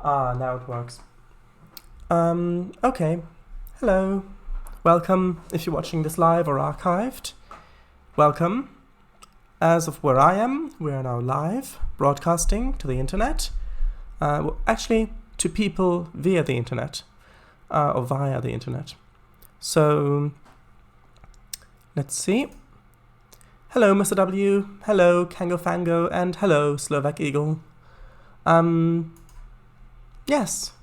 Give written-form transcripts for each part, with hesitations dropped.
Now it works. Okay. Hello. Welcome if you're watching this live or archived. Welcome. As of where I am, we are now live, broadcasting to the internet. Actually, to people via the internet, or via the internet. So, let's see. Hello, Mr. W. Hello, Kango Fango, and hello, Slovak Eagle. Yes.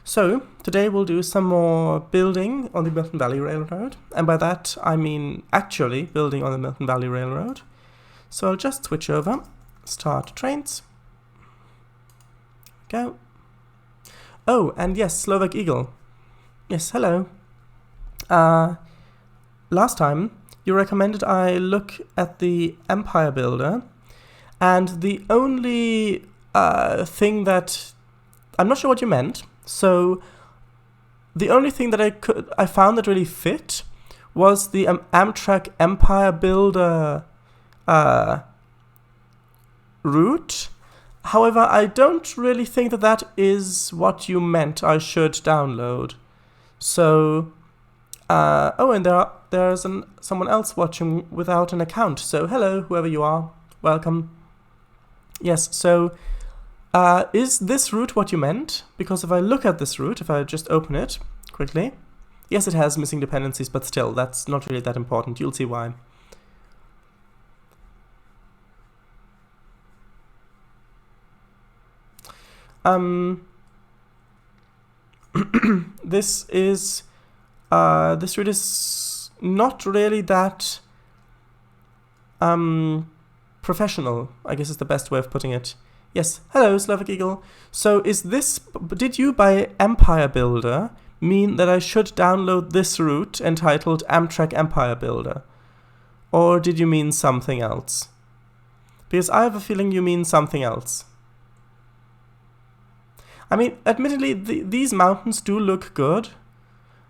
So, today we'll do some more building on the Milton Valley Railroad. And by that, I mean actually building on the Milton Valley Railroad. So I'll just switch over, start Trainz. Go. Oh, and yes, Slovak Eagle. Yes, hello. Last time, you recommended I look at the Empire Builder, and the only thing that... I'm not sure what you meant, so the only thing that I found that really fit was the Amtrak Empire Builder route. However, I don't really think that that is what you meant I should download. So, oh, and there's someone else watching without an account. So, hello, whoever you are, welcome. Yes, so, is this route what you meant? Because if I look at this route, if I just open it quickly, yes, it has missing dependencies, but still, that's not really that important. You'll see why. This route is not really that professional, I guess is the best way of putting it. Yes, hello, Slovak Eagle. So did you by Empire Builder mean that I should download this route entitled Amtrak Empire Builder? Or did you mean something else? Because I have a feeling you mean something else. I mean, admittedly, these mountains do look good.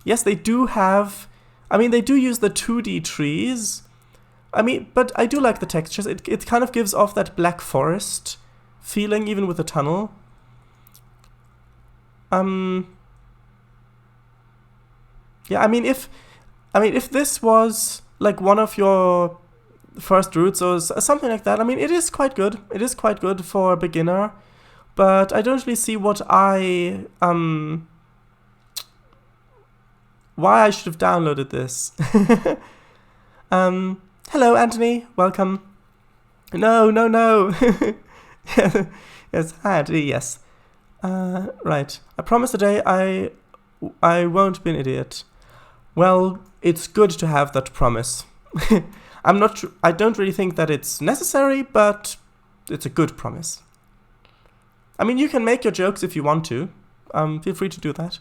Yes, they do have... I mean, they do use the 2D trees. I mean, but I do like the textures. It kind of gives off that Black Forest feeling, even with the tunnel. Yeah, I mean, if this was like one of your first routes or something like that, I mean, it is quite good. It is quite good for a beginner. But I don't really see why I should have downloaded this. Hello, Anthony. Welcome. No. Yes, Anthony, yes. Right. I promise today I won't be an idiot. Well, it's good to have that promise. I don't really think that it's necessary, but it's a good promise. I mean, you can make your jokes if you want to. Feel free to do that.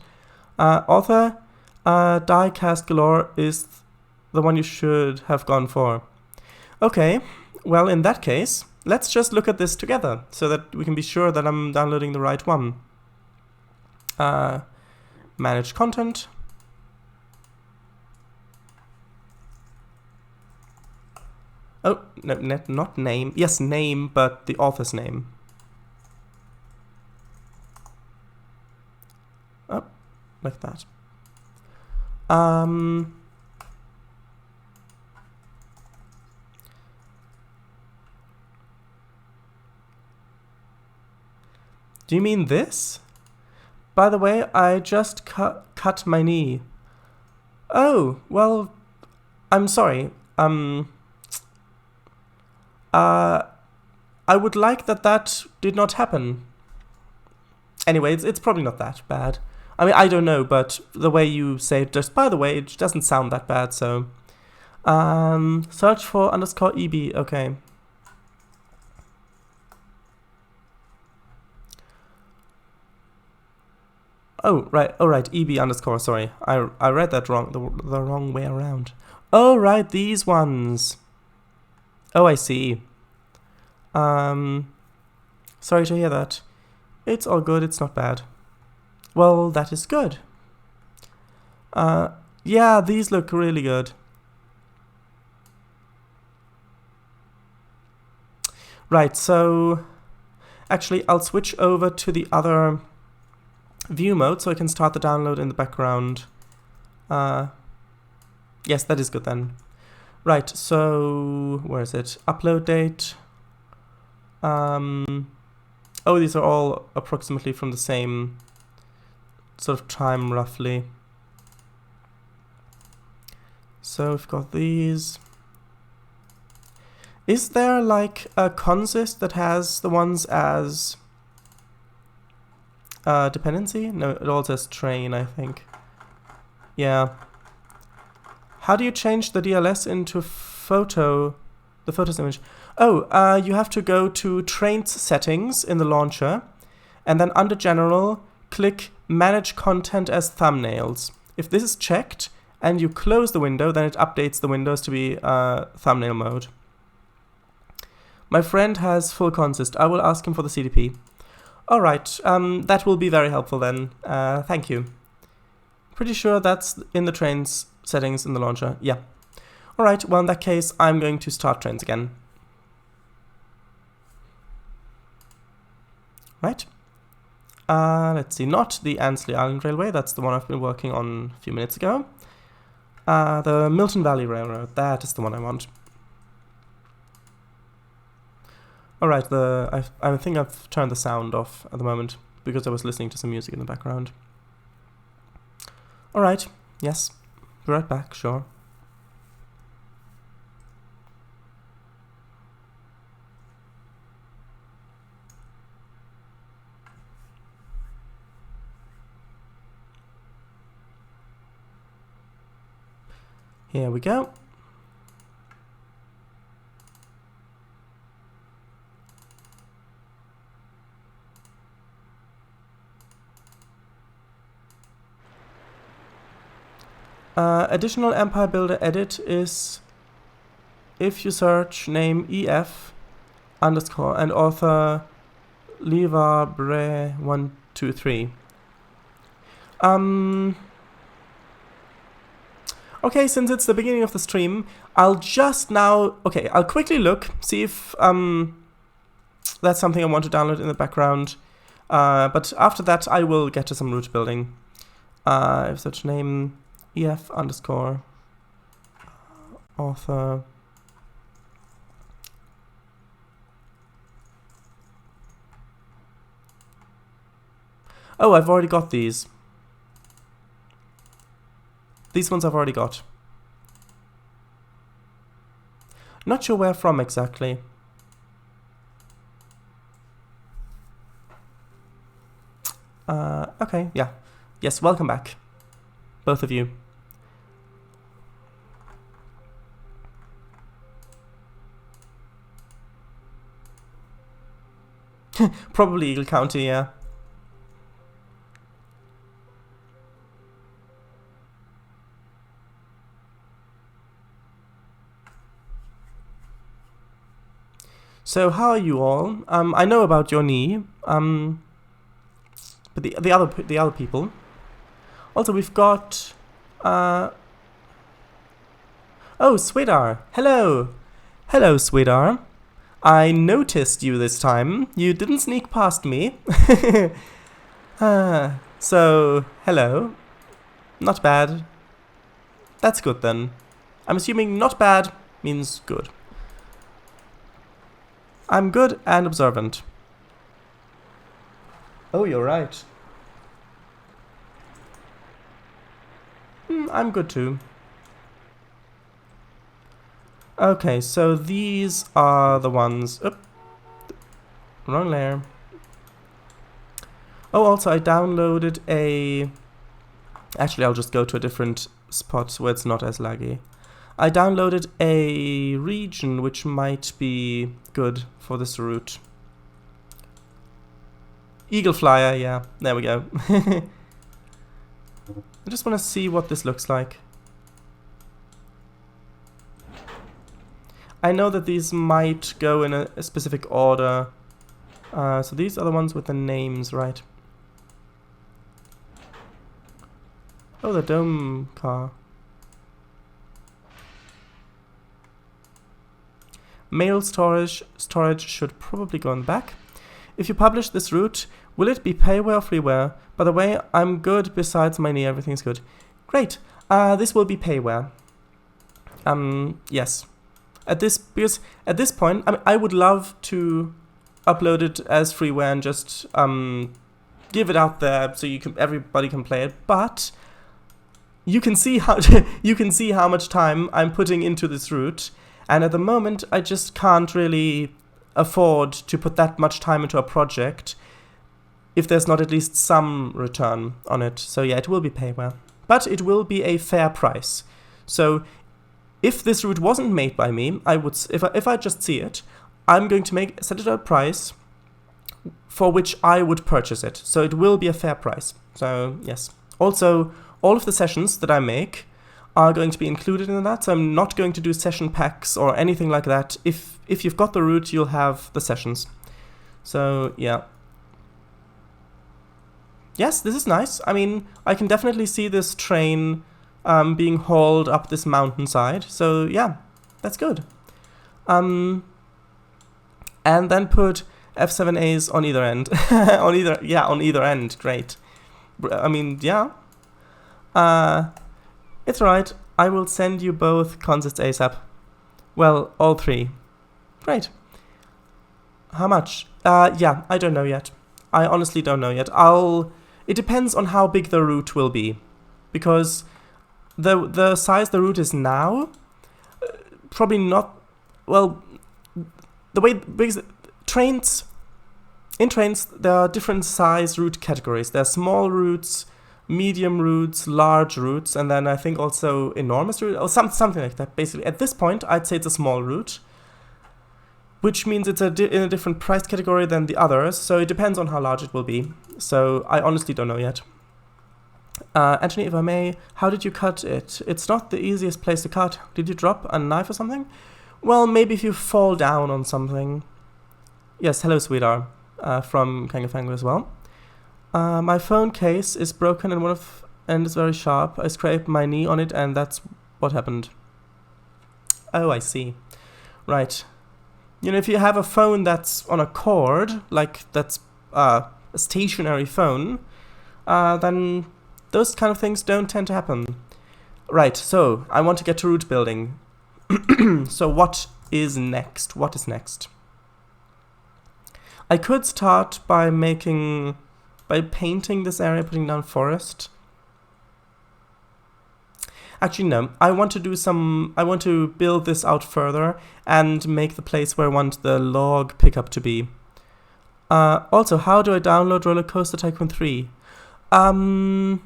Author, Diecast Galore is the one you should have gone for. Okay, well, in that case, let's just look at this together so that we can be sure that I'm downloading the right one. Manage content. Oh, no, not name. Yes, name, but the author's name. Oh, like that. Do you mean this? By the way, I just cut my knee. Oh, well, I'm sorry. I would like that did not happen. Anyway, it's probably not that bad. I mean, I don't know, but the way you say it, just by the way, it doesn't sound that bad, so... search for _EB, okay. Oh, right, EB _, sorry. I read that wrong, the wrong way around. Oh, right, these ones. Oh, I see. Sorry to hear that. It's all good, it's not bad. Well, that is good. Yeah, these look really good. Right, so actually I'll switch over to the other view mode, so I can start the download in the background. Yes, that is good then. Right, so where is it? Upload date. Oh, these are all approximately from the same sort of time, roughly. So we've got these. Is there like a consist that has the ones as dependency? No, it all says train, I think. Yeah. How do you change the DLS into photo, the photos image? Oh, you have to go to Trainz settings in the launcher, and then under general, click manage content as thumbnails. If this is checked and you close the window, then it updates the windows to be thumbnail mode. My friend has full consist. I will ask him for the CDP. Alright, that will be very helpful then. Thank you. Pretty sure that's in the Trainz settings in the launcher. Yeah. Alright, well in that case, I'm going to start Trainz again. Right. Let's see, not the Annesley Island Railway, that's the one I've been working on a few minutes ago. The Milton Valley Railroad, that is the one I want. Alright, I think I've turned the sound off at the moment, because I was listening to some music in the background. Alright, yes, be right back, sure. Here we go. Additional Empire Builder edit is if you search name EF underscore and author Livabre123. Okay, since it's the beginning of the stream, I'll just now... Okay, I'll quickly look, see if that's something I want to download in the background. But after that, I will get to some route building. If such name... EF underscore author. Oh, I've already got these. These ones I've already got. Not sure where from exactly. Okay, yeah. Yes, welcome back. Both of you. Probably Eagle County, yeah. So how are you all? I know about your knee, but the other people. Also, we've got oh, Swidar. Hello, hello, Swidar. I noticed you this time. You didn't sneak past me. So, hello. Not bad. That's good then. I'm assuming not bad means good. I'm good and observant. Oh, you're right. I'm good too. Okay, so these are the ones... Oop, wrong layer. Oh, also I downloaded a... Actually, I'll just go to a different spot where it's not as laggy. I downloaded a region which might be good for this route. Eagle Flyer, yeah, there we go. I just want to see what this looks like. I know that these might go in a specific order. So these are the ones with the names, right? Oh, the dome car. Mail storage should probably go on the back. if you publish this route, will it be payware or freeware? By the way, I'm good. Besides my knee, everything's good. Great. This will be payware. Yes. Because at this point, I mean, I would love to upload it as freeware and just give it out there so everybody can play it. But you can see how much time I'm putting into this route, and at the moment I just can't really afford to put that much time into a project if there's not at least some return on it. So yeah, it will be payware, but it will be a fair price. So if this route wasn't made by me, I would, if I just see it, I'm going to set it at a price for which I would purchase it. So it will be a fair price. So yes. Also, all of the sessions that I make are going to be included in that. So I'm not going to do session packs or anything like that. If you've got the route, you'll have the sessions. So yeah. Yes, this is nice. I mean, I can definitely see this train being hauled up this mountainside. So yeah, that's good. And then put F7As on either end. on either end. Great. I mean, yeah. It's right. I will send you both concepts ASAP. Well, all three. Great. How much? Yeah, I don't know yet. I honestly don't know yet. It depends on how big the route will be, because the size the route is now, probably not. Well, the way because Trainz. In Trainz, there are different size route categories. There are small routes, medium routes, large routes, and then I think also enormous route, or something like that. Basically, at this point, I'd say it's a small route, which means it's in a different price category than the others. So it depends on how large it will be. So I honestly don't know yet. Anthony, if I may, how did you cut it? It's not the easiest place to cut. Did you drop a knife or something? Well, maybe if you fall down on something. Yes, hello, sweetheart. From Kangafango as well. My phone case is broken and is very sharp. I scraped my knee on it and that's what happened. Oh, I see. Right. You know, if you have a phone that's on a cord, like that's a stationary phone, then those kind of things don't tend to happen. Right, so I want to get to route building. So what is next? What is next? I could start by painting this area, putting down forest. Actually, no. I want to build this out further and make the place where I want the log pickup to be. Also, how do I download Roller Coaster Tycoon 3? I'm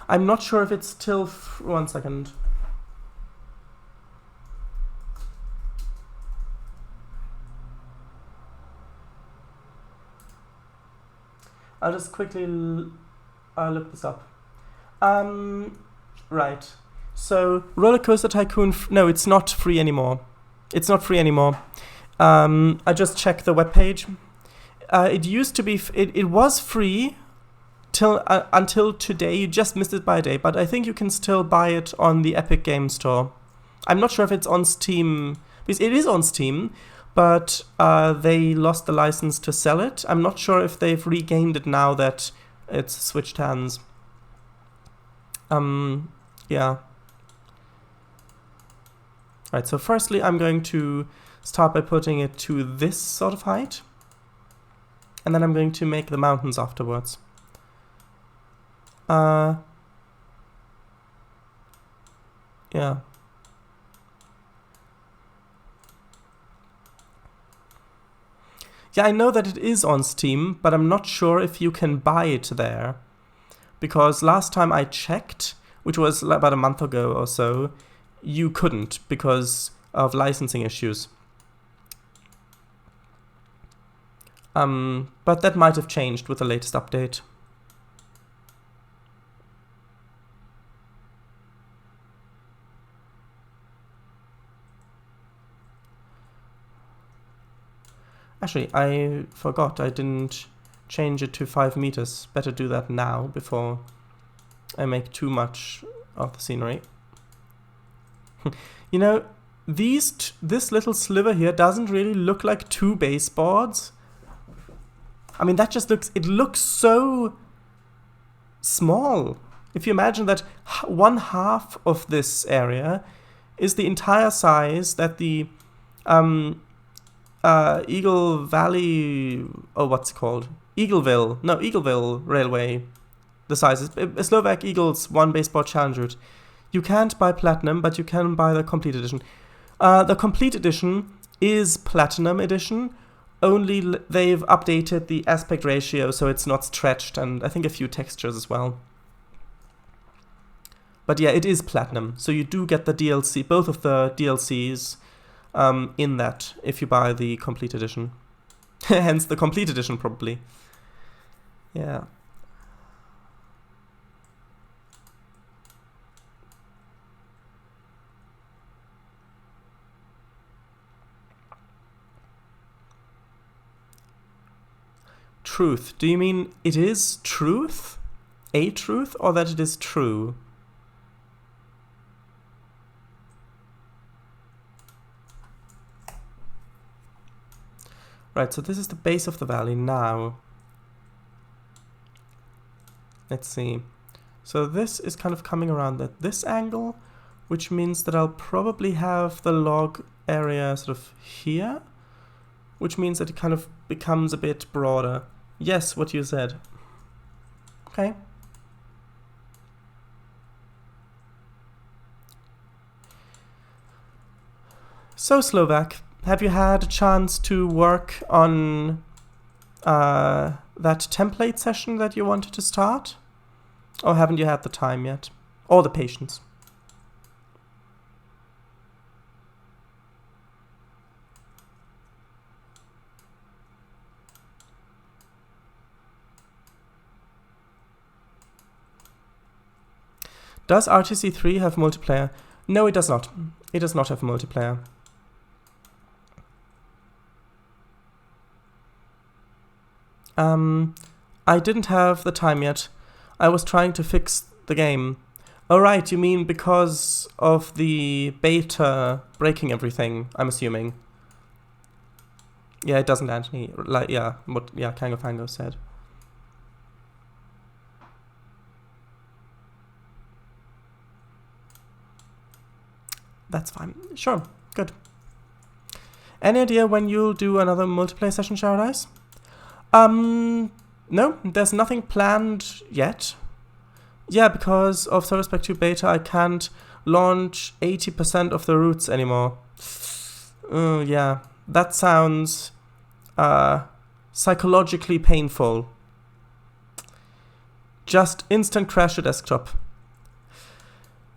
not sure if it's still... 1 second. I'll just quickly look this up. Right. So, Roller Coaster Tycoon... No, it's not free anymore. It's not free anymore. I just checked the webpage. It used to be... It was free until today. You just missed it by a day. But I think you can still buy it on the Epic Game Store. I'm not sure if it's on Steam. Because it is on Steam. But they lost the license to sell it. I'm not sure if they've regained it now that it's switched hands. Yeah. Right, so firstly I'm going to start by putting it to this sort of height. And then I'm going to make the mountains afterwards. Yeah. Yeah, I know that it is on Steam, but I'm not sure if you can buy it there. Because last time I checked, which was about a month ago or so, you couldn't because of licensing issues. But that might have changed with the latest update. Actually, I forgot I didn't change it to 5 meters. Better do that now before I make too much of the scenery. You know, this little sliver here doesn't really look like 2 baseboards. I mean, that just looks so small. If you imagine that 1/2 of this area is the entire size that the Eagle Valley, what's it called? Eagleville Railway, the size is Slovak Eagles 1 baseboard challenge route. You can't buy Platinum, but you can buy the Complete Edition. The Complete Edition is Platinum Edition, only they've updated the aspect ratio so it's not stretched, and I think a few textures as well. But yeah, it is Platinum, so you do get the DLC, both of the DLCs in that if you buy the Complete Edition. Hence the Complete Edition, probably. Yeah. Truth. Do you mean it is truth? A truth, or that it is true? Right, so this is the base of the valley now. Let's see. So this is kind of coming around at this angle, which means that I'll probably have the log area sort of here, which means that it kind of becomes a bit broader. Yes, what you said. Okay. So, Slovak, have you had a chance to work on that template session that you wanted to start? Or haven't you had the time yet? Or the patience? Does RTC3 have multiplayer? No, it does not. It does not have multiplayer. I didn't have the time yet. I was trying to fix the game. Oh right, you mean because of the beta breaking everything, I'm assuming. Yeah, it doesn't actually, like, yeah, what Kango Fango said. That's fine. Sure, good. Any idea when you'll do another multiplayer session, Paradise? No, there's nothing planned yet. Yeah, because of Service Pack 2 beta, I can't launch 80% of the routes anymore. Yeah, that sounds psychologically painful. Just instant crash your desktop.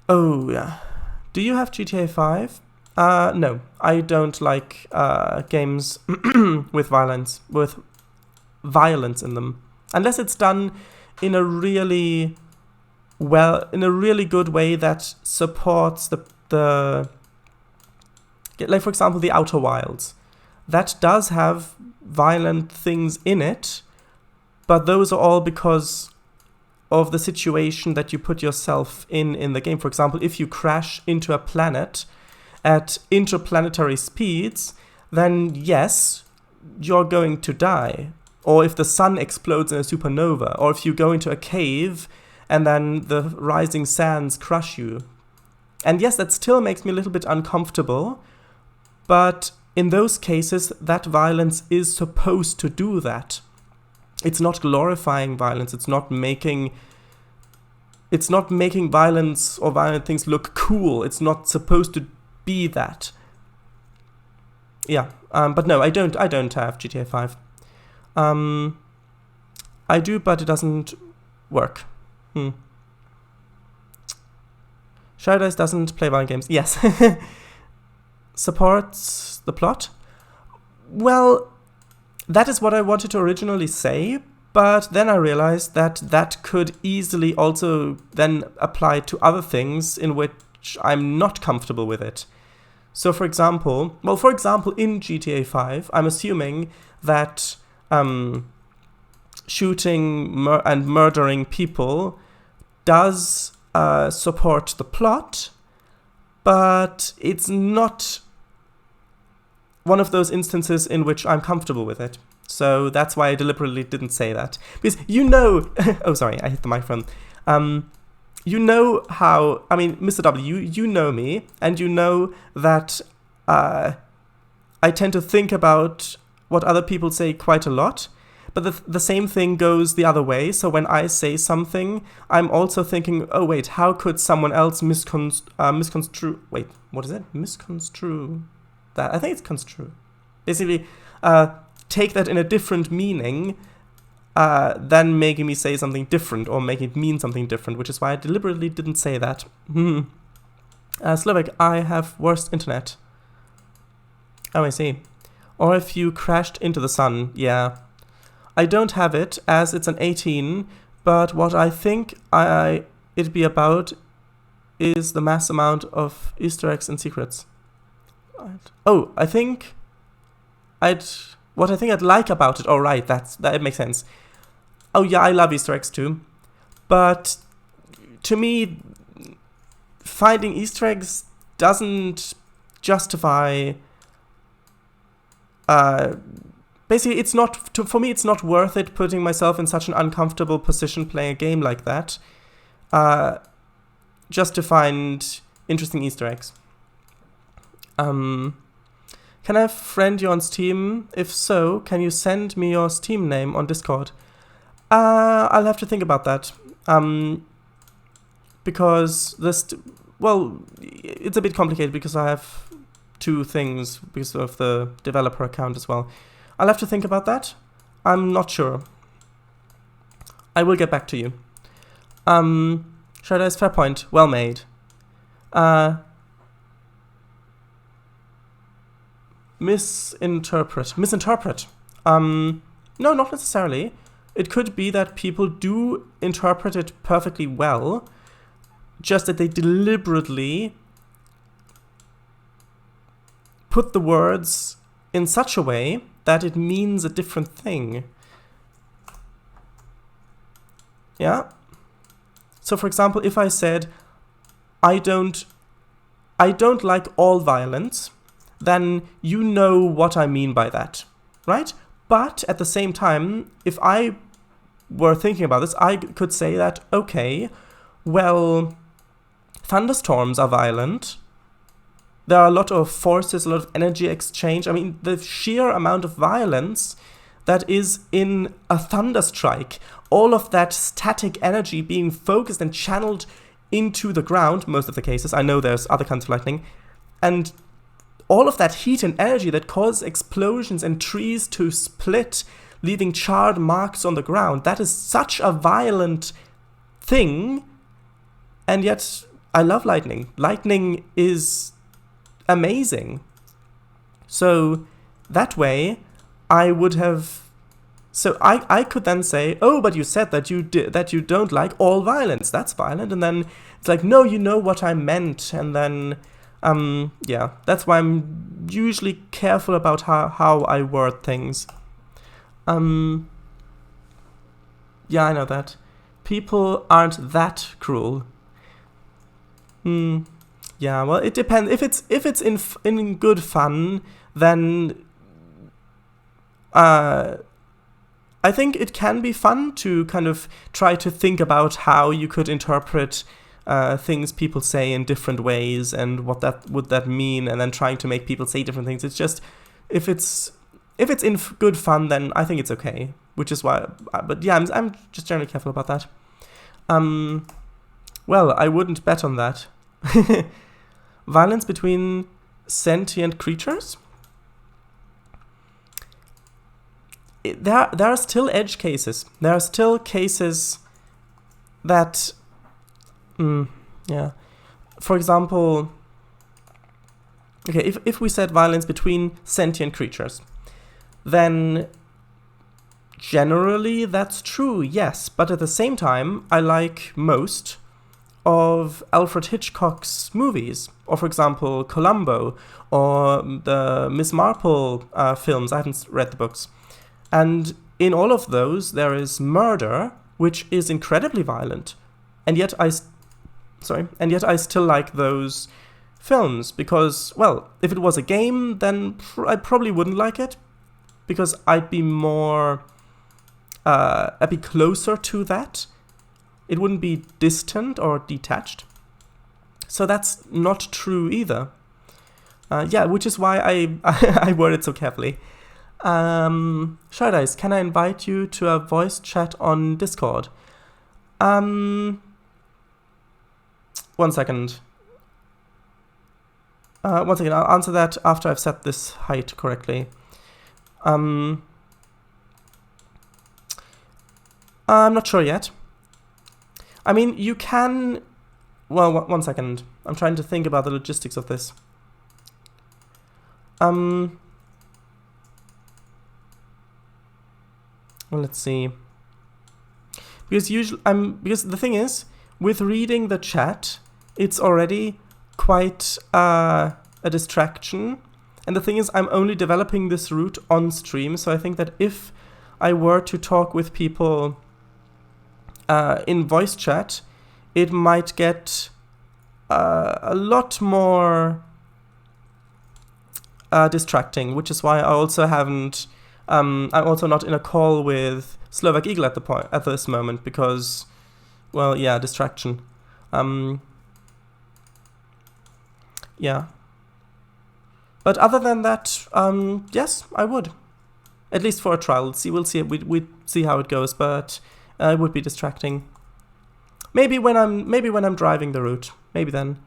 Oh, yeah. Do you have GTA 5? No, I don't like games with violence in them, unless it's done in a really good way that supports the like, for example, the Outer Wilds. That does have violent things in it, but those are all because of the situation that you put yourself in the game. For example, if you crash into a planet at interplanetary speeds, then yes, you're going to die. Or if the sun explodes in a supernova, or if you go into a cave and then the rising sands crush you. And yes, that still makes me a little bit uncomfortable, but in those cases, that violence is supposed to do that. It's not glorifying violence, it's not making violence or violent things look cool. It's not supposed to be that. Yeah, but no, I don't have GTA 5. I do, but it doesn't work. Paradise doesn't play violent games. Yes. Supports the plot? Well, that is what I wanted to originally say, but then I realized that that could easily also then apply to other things in which I'm not comfortable with it. So for example, in GTA 5, I'm assuming that shooting and murdering people does support the plot, but it's not one of those instances in which I'm comfortable with it. So that's why I deliberately didn't say that. Because you know... oh, sorry, I hit the microphone. You know how... I mean, Mr. W, you know me, and you know that I tend to think about what other people say quite a lot. But the same thing goes the other way. So when I say something, I'm also thinking, oh, wait, how could someone else misconstrue... Wait, what is it? Misconstrue... that. I think it's construe. Basically, take that in a different meaning than making me say something different or make it mean something different, which is why I deliberately didn't say that. Slovak, I have worst internet. Oh, I see. Or if you crashed into the sun, yeah. I don't have it, as it's an 18, but what I think it'd be about is the mass amount of Easter eggs and secrets. Oh, I think I'd like about it. Oh, right, that makes sense. Oh, yeah, I love Easter eggs too. But to me, finding Easter eggs doesn't justify... basically, it's not... for me, it's not worth it putting myself in such an uncomfortable position playing a game like that just to find interesting Easter eggs. Can I friend you on Steam? If so, can you send me your Steam name on Discord? I'll have to think about that. Because well, it's a bit complicated because I have two things because of the developer account as well. I'll have to think about that. I'm not sure. I will get back to you. Shredder's fair point. Well made. Misinterpret. No, not necessarily. It could be that people do interpret it perfectly well, just that they deliberately put the words in such a way that it means a different thing. Yeah? So for example, if I said, I don't like all violence, then you know what I mean by that, right? But at the same time, if I were thinking about this, I could say that, okay, well, thunderstorms are violent. There are a lot of forces, a lot of energy exchange. I mean, the sheer amount of violence that is in a thunderstrike, all of that static energy being focused and channeled into the ground, most of the cases. I know there's other kinds of lightning. And all of that heat and energy that causes explosions and trees to split, leaving charred marks on the ground, that is such a violent thing. And yet, I love lightning. Lightning is amazing. So that way, I would have... So I could then say, oh, but you said that you don't like all violence. That's violent. And then it's like, no, you know what I meant. And then, yeah, that's why I'm usually careful about how I word things. Yeah, I know that. People aren't that cruel. Yeah, well, it depends. If it's in good fun, then I think it can be fun to kind of try to think about how you could interpret things people say in different ways and what that would mean, and then trying to make people say different things. It's just if it's in good fun, then I think it's okay. Which is why, but yeah, I'm just generally careful about that. Well, I wouldn't bet on that. Violence between sentient creatures? There are still edge cases. There are still cases that, yeah. For example, okay, if we said violence between sentient creatures, then generally that's true, yes. But at the same time, I like most of Alfred Hitchcock's movies, or for example, Columbo, or the Miss Marple films. I haven't read the books. And in all of those, there is murder, which is incredibly violent. And yet I still like those films, because, well, if it was a game, then I probably wouldn't like it, because I'd be more, I'd be closer to that. It wouldn't be distant or detached. So that's not true either. Yeah, which is why I worded so carefully. Shardais, can I invite you to a voice chat on Discord? 1 second. 1 second, I'll answer that after I've set this height correctly. I'm not sure yet. I mean, you can... Well, 1 second. I'm trying to think about the logistics of this. Well, let's see. Because because the thing is, with reading the chat, it's already quite a distraction. And the thing is, I'm only developing this route on stream, so I think that if I were to talk with people in voice chat, it might get a lot more distracting, which is why I also haven't. I'm also not in a call with Slovak Eagle at this moment because, well, yeah, distraction. Yeah. But other than that, yes, I would. At least for a trial. We'll see. We'd see how it goes, but it would be distracting. Maybe when I'm driving the route. Maybe then.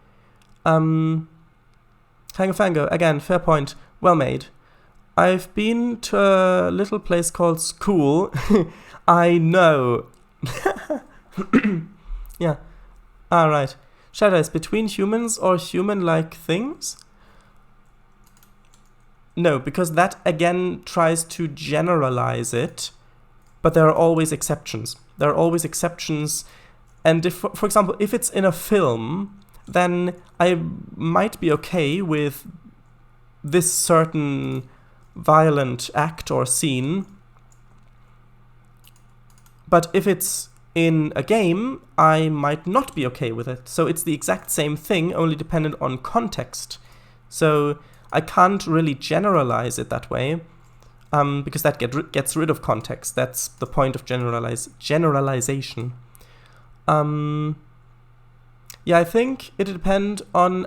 Fango, again, fair point. Well made. I've been to a little place called School. I know. Yeah. Alright. Shadows, between humans or human-like things? No, because that again tries to generalize it, but there are always exceptions. There are always exceptions, and if, for example, if it's in a film, then I might be okay with this certain violent act or scene, but if it's in a game, I might not be okay with it. So it's the exact same thing, only dependent on context. So I can't really generalize it that way, because that gets rid of context. That's the point of generalization. Yeah, I think it would depend on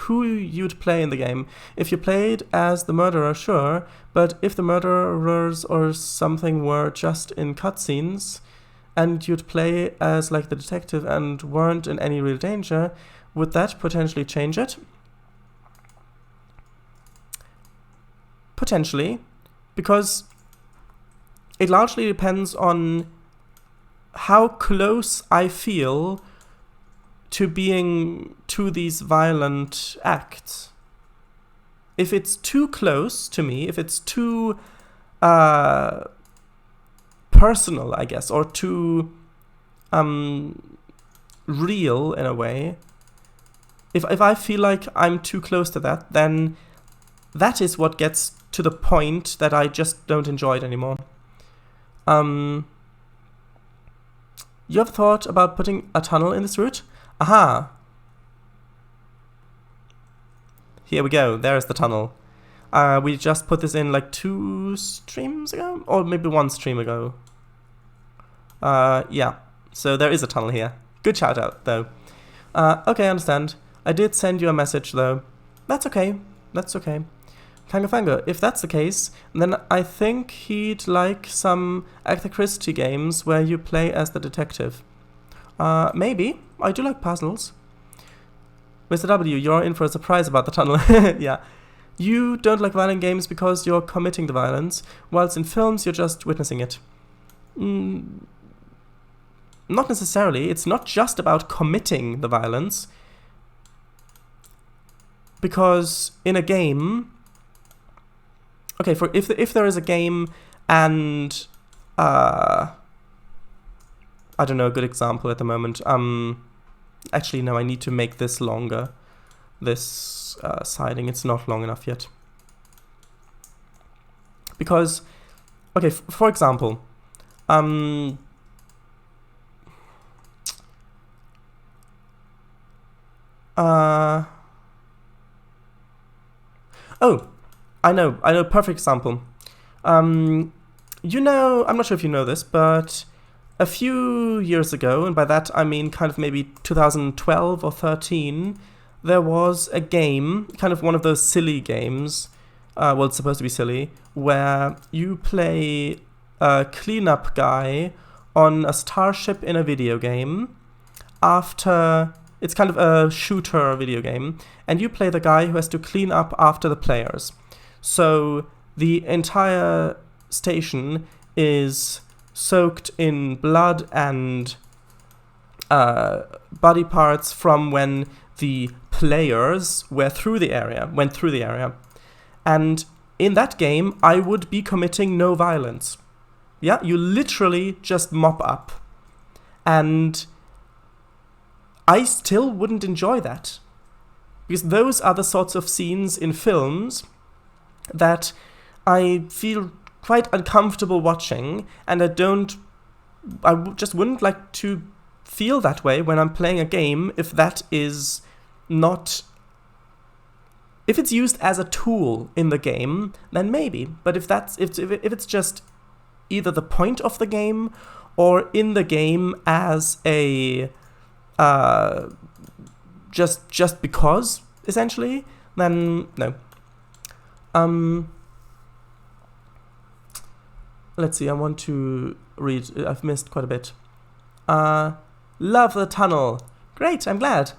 who you'd play in the game. If you played as the murderer, sure, but if the murderers or something were just in cutscenes, and you'd play as like the detective and weren't in any real danger, would that potentially change it? Potentially, because it largely depends on how close I feel to being to these violent acts. If it's too close to me, if it's too personal, I guess, or too real in a way, if I feel like I'm too close to that, then that is what gets to the point that I just don't enjoy it anymore. You have thought about putting a tunnel in this route? Aha! Here we go, there's the tunnel. We just put this in like 2 streams ago? Or maybe 1 stream ago. Yeah, so there is a tunnel here. Good shout out, though. Okay, I understand. I did send you a message, though. That's okay, that's okay. Fango, if that's the case, then I think he'd like some Agatha Christie games where you play as the detective. Maybe. I do like puzzles. Mr. W, you're in for a surprise about the tunnel. Yeah. You don't like violent games because you're committing the violence, whilst in films you're just witnessing it. Not necessarily. It's not just about committing the violence. Because in a game... Okay, if there is a game and... I don't know, a good example at the moment. Actually, no, I need to make this longer. This siding, it's not long enough yet. Because, okay, for example, Oh, I know, perfect example. I'm not sure if you know this, but a few years ago, and by that I mean kind of maybe 2012 or 13, there was a game, kind of one of those silly games, well, it's supposed to be silly, where you play a cleanup guy on a starship in a video game after... It's kind of a shooter video game, and you play the guy who has to clean up after the players. So the entire station is soaked in blood and body parts from when the players went through the area. And in that game, I would be committing no violence. Yeah, you literally just mop up. And I still wouldn't enjoy that. Because those are the sorts of scenes in films that I feel quite uncomfortable watching, and just wouldn't like to feel that way when I'm playing a game if that is not... If it's used as a tool in the game, then maybe. But if it's just either the point of the game or in the game as a... just because, essentially, then no. Let's see, I want to read. I've missed quite a bit. Love the tunnel. Great, I'm glad.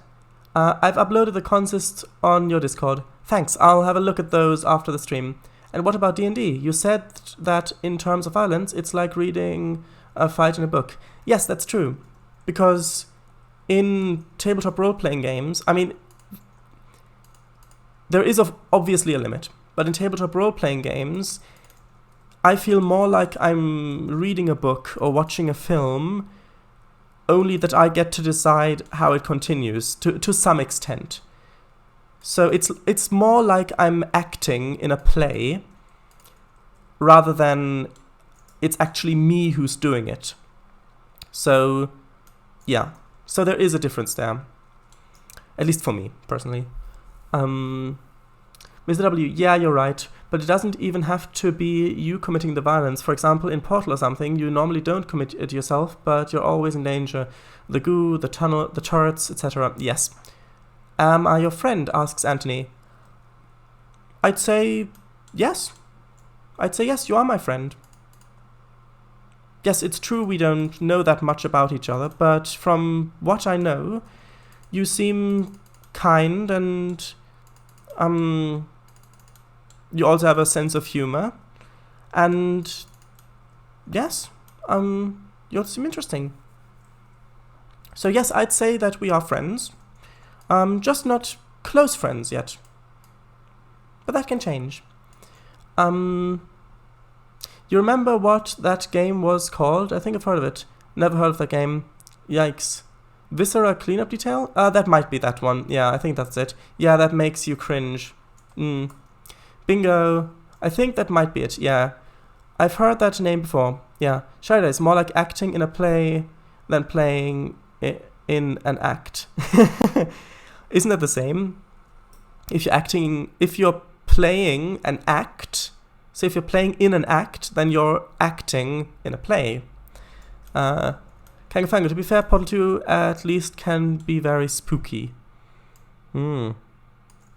I've uploaded the consist on your Discord. Thanks, I'll have a look at those after the stream. And what about D&D? You said that in terms of violence, it's like reading a fight in a book. Yes, that's true. Because in tabletop role-playing games, I mean, there is obviously a limit. But in tabletop role-playing games, I feel more like I'm reading a book or watching a film, only that I get to decide how it continues, to some extent. So it's more like I'm acting in a play, rather than it's actually me who's doing it. So, yeah. So there is a difference there. At least for me, personally. Mr. W, yeah, you're right. But it doesn't even have to be you committing the violence. For example, in Portal or something, you normally don't commit it yourself, but you're always in danger. The goo, the tunnel, the turrets, etc. Yes. Am I your friend? Asks Anthony. I'd say yes. You are my friend. Yes, it's true we don't know that much about each other, but from what I know, you seem kind and you also have a sense of humor, and yes, you seem interesting. So yes, I'd say that we are friends, just not close friends yet, but that can change. You remember what that game was called? I think I've heard of it. Never heard of that game. Yikes. Viscera Cleanup Detail? That might be that one. Yeah, I think that's it. Yeah, that makes you cringe. Bingo. I think that might be it, yeah. I've heard that name before. Yeah. Shida is more like acting in a play than playing in an act. Isn't that the same? If you're playing an act, so if you're playing in an act, then you're acting in a play. Kangafango, to be fair, Portal 2 at least can be very spooky.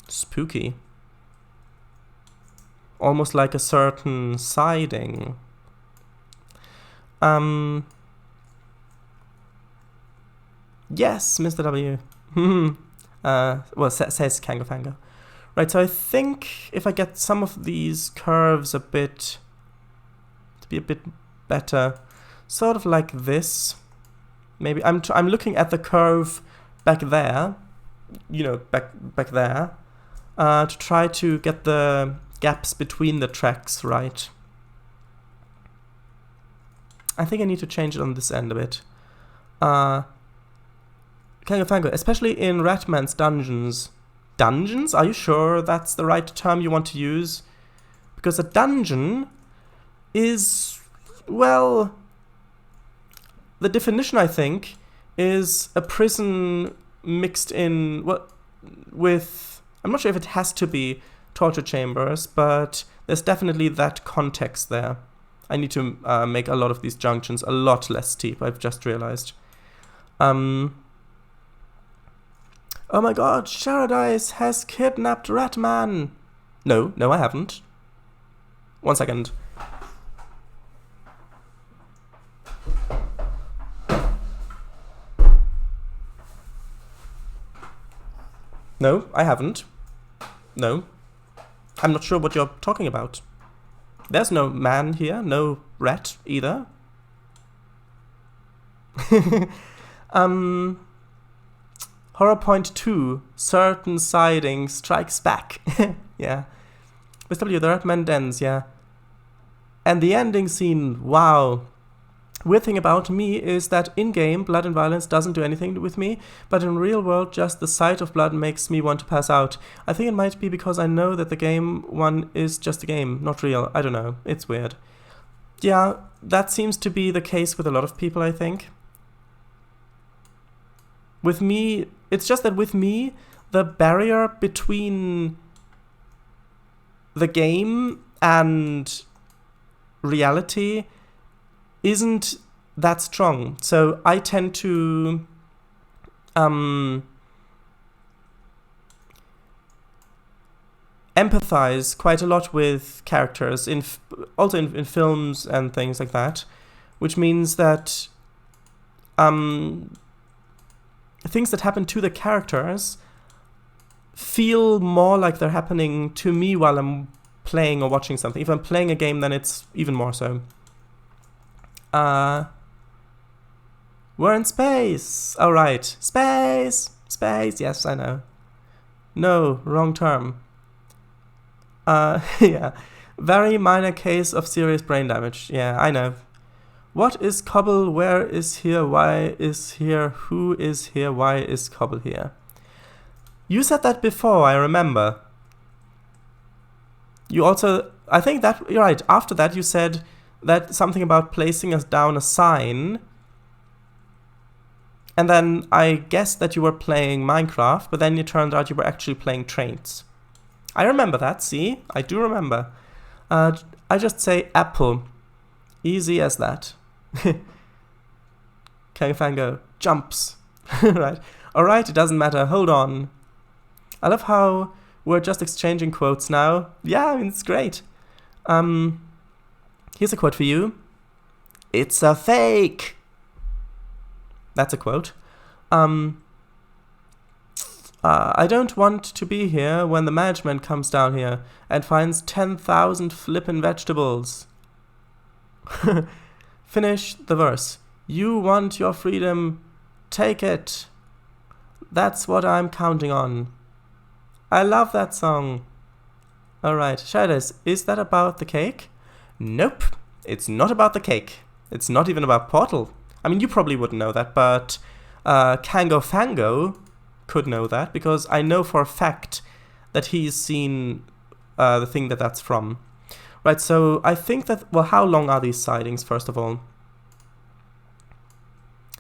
Spooky. Almost like a certain siding. Yes, Mr. W. Well, says Kangafango. Right, so I think if I get some of these curves to be a bit better, sort of like this. Maybe I'm looking at the curve back there, back there, to try to get the gaps between the tracks right. I think I need to change it on this end a bit. Kangafango, especially in Ratman's dungeons. Dungeons? Are you sure that's the right term you want to use? Because a dungeon is, well, the definition, I think, is a prison mixed in with, I'm not sure if it has to be torture chambers, but there's definitely that context there. I need to make a lot of these junctions a lot less steep, I've just realized. Oh my god, Sharadice has kidnapped Ratman! No, I haven't. 1 second. No, I haven't. No. I'm not sure what you're talking about. There's no man here, no rat either. Horror point 2, certain siding strikes back. Yeah. With W, the Ratman dens, yeah. And the ending scene, wow. Weird thing about me is that in-game, blood and violence doesn't do anything with me, but in real world, just the sight of blood makes me want to pass out. I think it might be because I know that the game one is just a game, not real. I don't know. It's weird. Yeah, that seems to be the case with a lot of people, I think. With me, it's just that with me, the barrier between the game and reality isn't that strong. So I tend to empathize quite a lot with characters, also in films and things like that, which means that things that happen to the characters feel more like they're happening to me while I'm playing or watching something. If I'm playing a game, then it's even more so. We're in space. Oh, right. Space. Yes, I know. No, wrong term. Yeah. Very minor case of serious brain damage. Yeah, I know. What is Cobble? Where is here? Why is here? Who is here? Why is Cobble here? You said that before, I remember. You also, I think that, you're right, after that you said that something about placing us down a sign. And then I guessed that you were playing Minecraft, but then it turned out you were actually playing Trainz. I remember that, see? I do remember. I just say apple. Easy as that. King Fango jumps. Right. Alright, it doesn't matter. Hold on. I love how we're just exchanging quotes now. Yeah, I mean, it's great. Here's a quote for you. It's a fake. That's a quote. I don't want to be here when the management comes down here and finds 10,000 flippin' vegetables. Finish the verse. You want your freedom, take it. That's what I'm counting on. I love that song. Alright, Shadows, is that about the cake? Nope, it's not about the cake. It's not even about Portal. I mean, you probably wouldn't know that, but Kango Fango could know that, because I know for a fact that he's seen the thing that's from. Right, so I think that, well, how long are these sidings, first of all?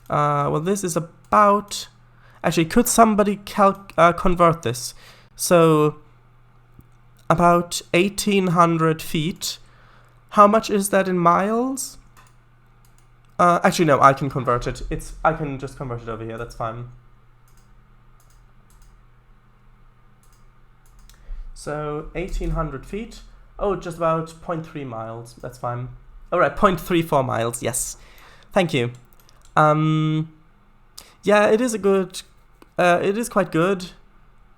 Well, this is about... Actually, could somebody convert this? So, about 1,800 feet. How much is that in miles? Actually, no, I can convert it. I can just convert it over here, that's fine. So, 1,800 feet. Oh, just about 0.3 miles. That's fine. Alright, 0.34 miles, yes. Thank you. Yeah, it is a good... it is quite good.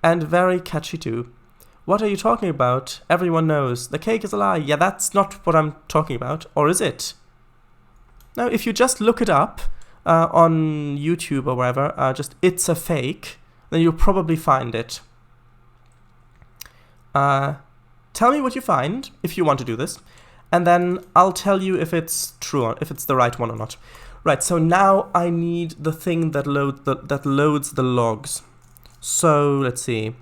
And very catchy too. What are you talking about? Everyone knows. The cake is a lie. Yeah, that's not what I'm talking about. Or is it? Now, if you just look it up on YouTube or wherever, just it's a fake, then you'll probably find it. Tell me what you find, if you want to do this, and then I'll tell you if it's true, or if it's the right one or not. Right, so now I need the thing that loads the logs. So, let's see.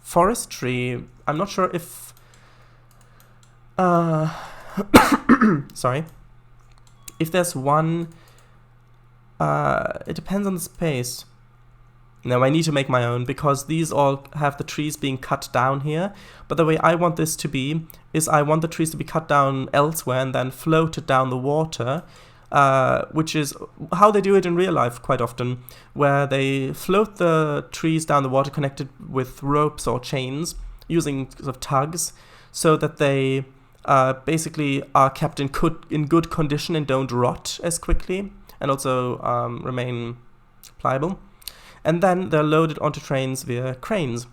Forestry, I'm not sure if... sorry. If there's one... it depends on the space. Now I need to make my own, because these all have the trees being cut down here. But the way I want this to be is I want the trees to be cut down elsewhere and then floated down the water, which is how they do it in real life quite often, where they float the trees down the water connected with ropes or chains using sort of tugs, so that they basically are kept in good condition and don't rot as quickly, and also remain pliable. And then they're loaded onto trains via cranes.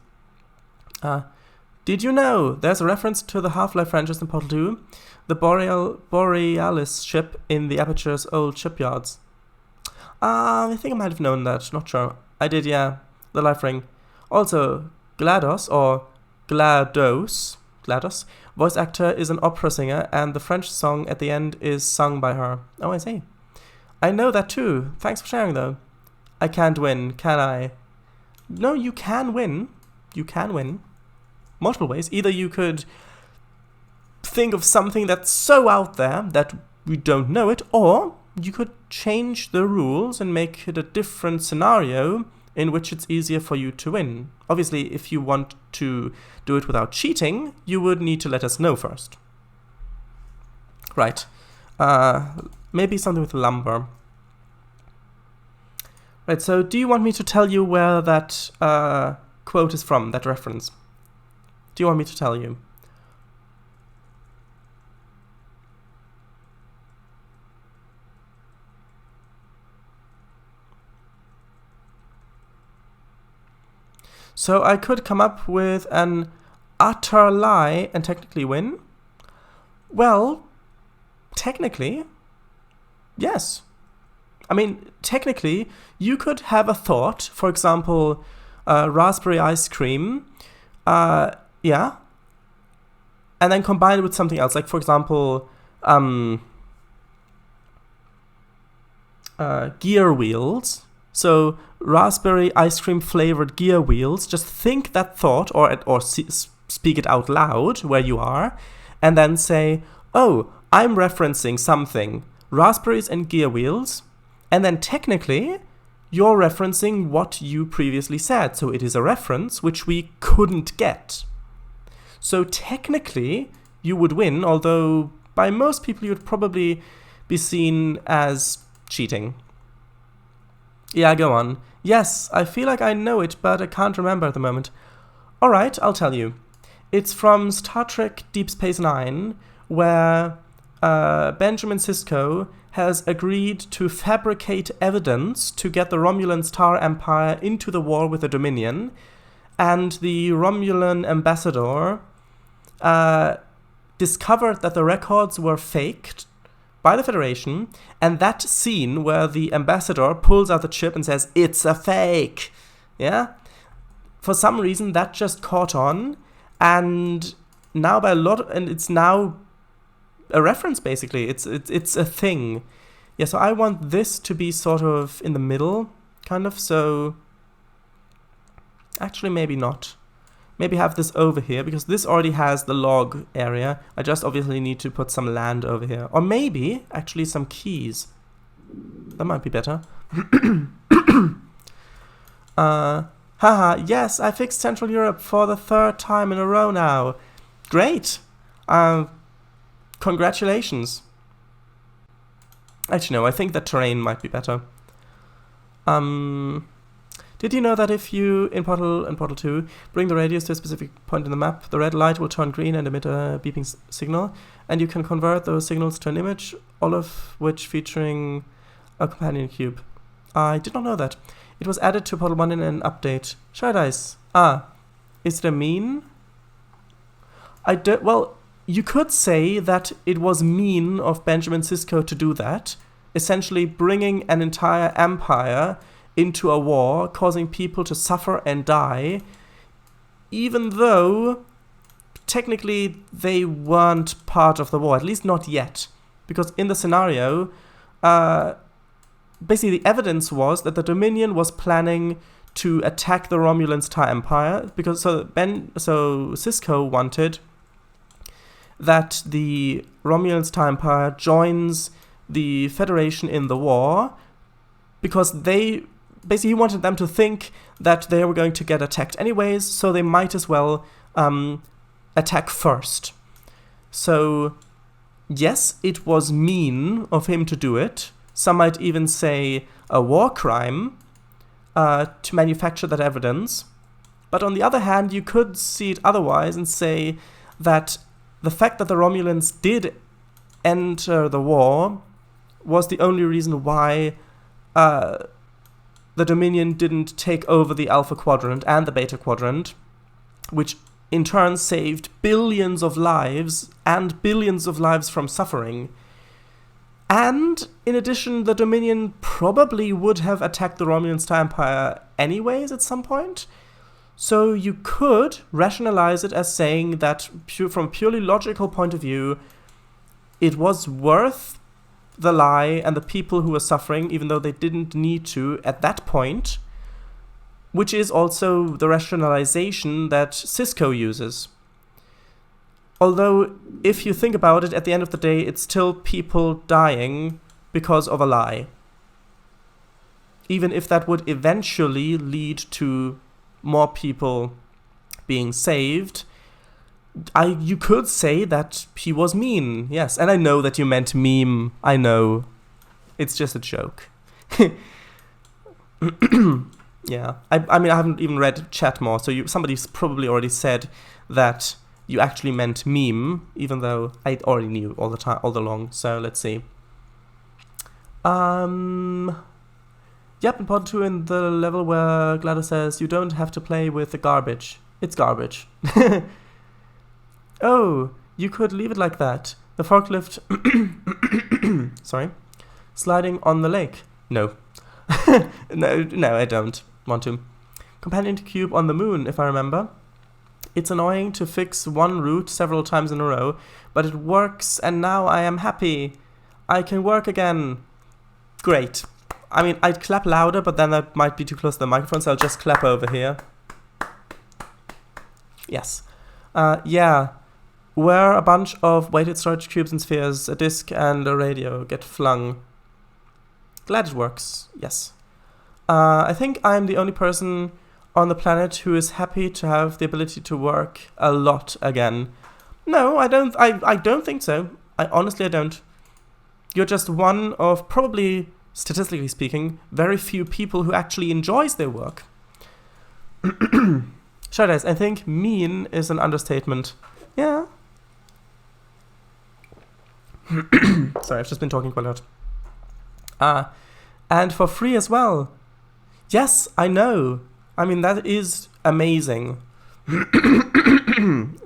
Did you know there's a reference to the Half-Life franchise in Portal 2? The Borealis ship in the Aperture's old shipyards. I think I might have known that, not sure. I did, yeah. The life ring. Also, GLaDOS, or GLaDOS, voice actor, is an opera singer, and the French song at the end is sung by her. Oh, I see. I know that too. Thanks for sharing, though. I can't win, can I? No, you can win. You can win. Multiple ways. Either you could think of something that's so out there that we don't know it, or you could change the rules and make it a different scenario in which it's easier for you to win. Obviously, if you want to do it without cheating, you would need to let us know first. Right. Maybe something with lumber. Right, so do you want me to tell you where that quote is from, that reference? Do you want me to tell you? So I could come up with an utter lie and technically win? Well, technically, yes. I mean, technically, you could have a thought, for example, raspberry ice cream, yeah, and then combine it with something else, like, for example, gear wheels. So, raspberry ice cream flavored gear wheels, just think that thought, or speak it out loud where you are, and then say, oh, I'm referencing something, raspberries and gear wheels. And then technically, you're referencing what you previously said. So it is a reference which we couldn't get. So technically, you would win, although by most people you would probably be seen as cheating. Yeah, go on. Yes, I feel like I know it, but I can't remember at the moment. Alright, I'll tell you. It's from Star Trek Deep Space Nine, where Benjamin Sisko has agreed to fabricate evidence to get the Romulan Star Empire into the war with the Dominion, and the Romulan ambassador discovered that the records were faked by the Federation, and that scene where the ambassador pulls out the chip and says, it's a fake, yeah? For some reason, that just caught on, and now it's now a reference, basically. It's a thing. Yeah, so I want this to be sort of in the middle, kind of, so actually maybe not. Maybe have this over here, because this already has the log area. I just obviously need to put some land over here. Or maybe, actually, some keys. That might be better. Haha, yes, I fixed Central Europe for the 3rd time in a row now. Great! Congratulations. Actually, no, I think that terrain might be better. Did you know that if you, in Portal 2, bring the radius to a specific point in the map, the red light will turn green and emit a beeping signal, and you can convert those signals to an image, all of which featuring a companion cube? I did not know that. It was added to Portal 1 in an update. Shy dice. Is it a mean? Well, you could say that it was mean of Benjamin Sisko to do that, essentially bringing an entire empire into a war, causing people to suffer and die, even though technically they weren't part of the war, at least not yet. Because in the scenario, basically the evidence was that the Dominion was planning to attack the Romulan Star Empire, because so Sisko wanted that the Romulan Star Empire joins the Federation in the war, because they basically he wanted them to think that they were going to get attacked anyways, so they might as well attack first. So yes, it was mean of him to do it. Some might even say a war crime to manufacture that evidence. But on the other hand, you could see it otherwise and say that the fact that the Romulans did enter the war was the only reason why the Dominion didn't take over the Alpha Quadrant and the Beta Quadrant, which in turn saved billions of lives and billions of lives from suffering. And in addition, the Dominion probably would have attacked the Romulan Star Empire anyways at some point. So you could rationalize it as saying that from a purely logical point of view, it was worth the lie and the people who were suffering, even though they didn't need to at that point, which is also the rationalization that Cisco uses. Although, if you think about it, at the end of the day, it's still people dying because of a lie. Even if that would eventually lead to more people being saved, you could say that he was mean, yes. And I know that you meant meme, I know. It's just a joke. Yeah, I mean, I haven't even read chat more, so somebody's probably already said that you actually meant meme, even though I already knew all along, so let's see. Yep, in part 2 in the level where GLaDOS says you don't have to play with the garbage. It's garbage. Oh, you could leave it like that. The forklift... sorry. Sliding on the lake. No. No, I don't want to. Companion to cube on the moon, if I remember. It's annoying to fix one route several times in a row, but it works, and now I am happy. I can work again. Great. I mean, I'd clap louder, but then that might be too close to the microphone, so I'll just clap over here. Yes. Yeah. Where a bunch of weighted storage cubes and spheres, a disk, and a radio get flung. Glad it works. Yes. I think I'm the only person on the planet who is happy to have the ability to work a lot again. No, I don't. I don't think so. Honestly, I don't. You're just one of probably, statistically speaking, very few people who actually enjoys their work. Shadows, I think mean is an understatement. Yeah. Sorry, I've just been talking quite a lot. And for free as well. Yes, I know. I mean, that is amazing.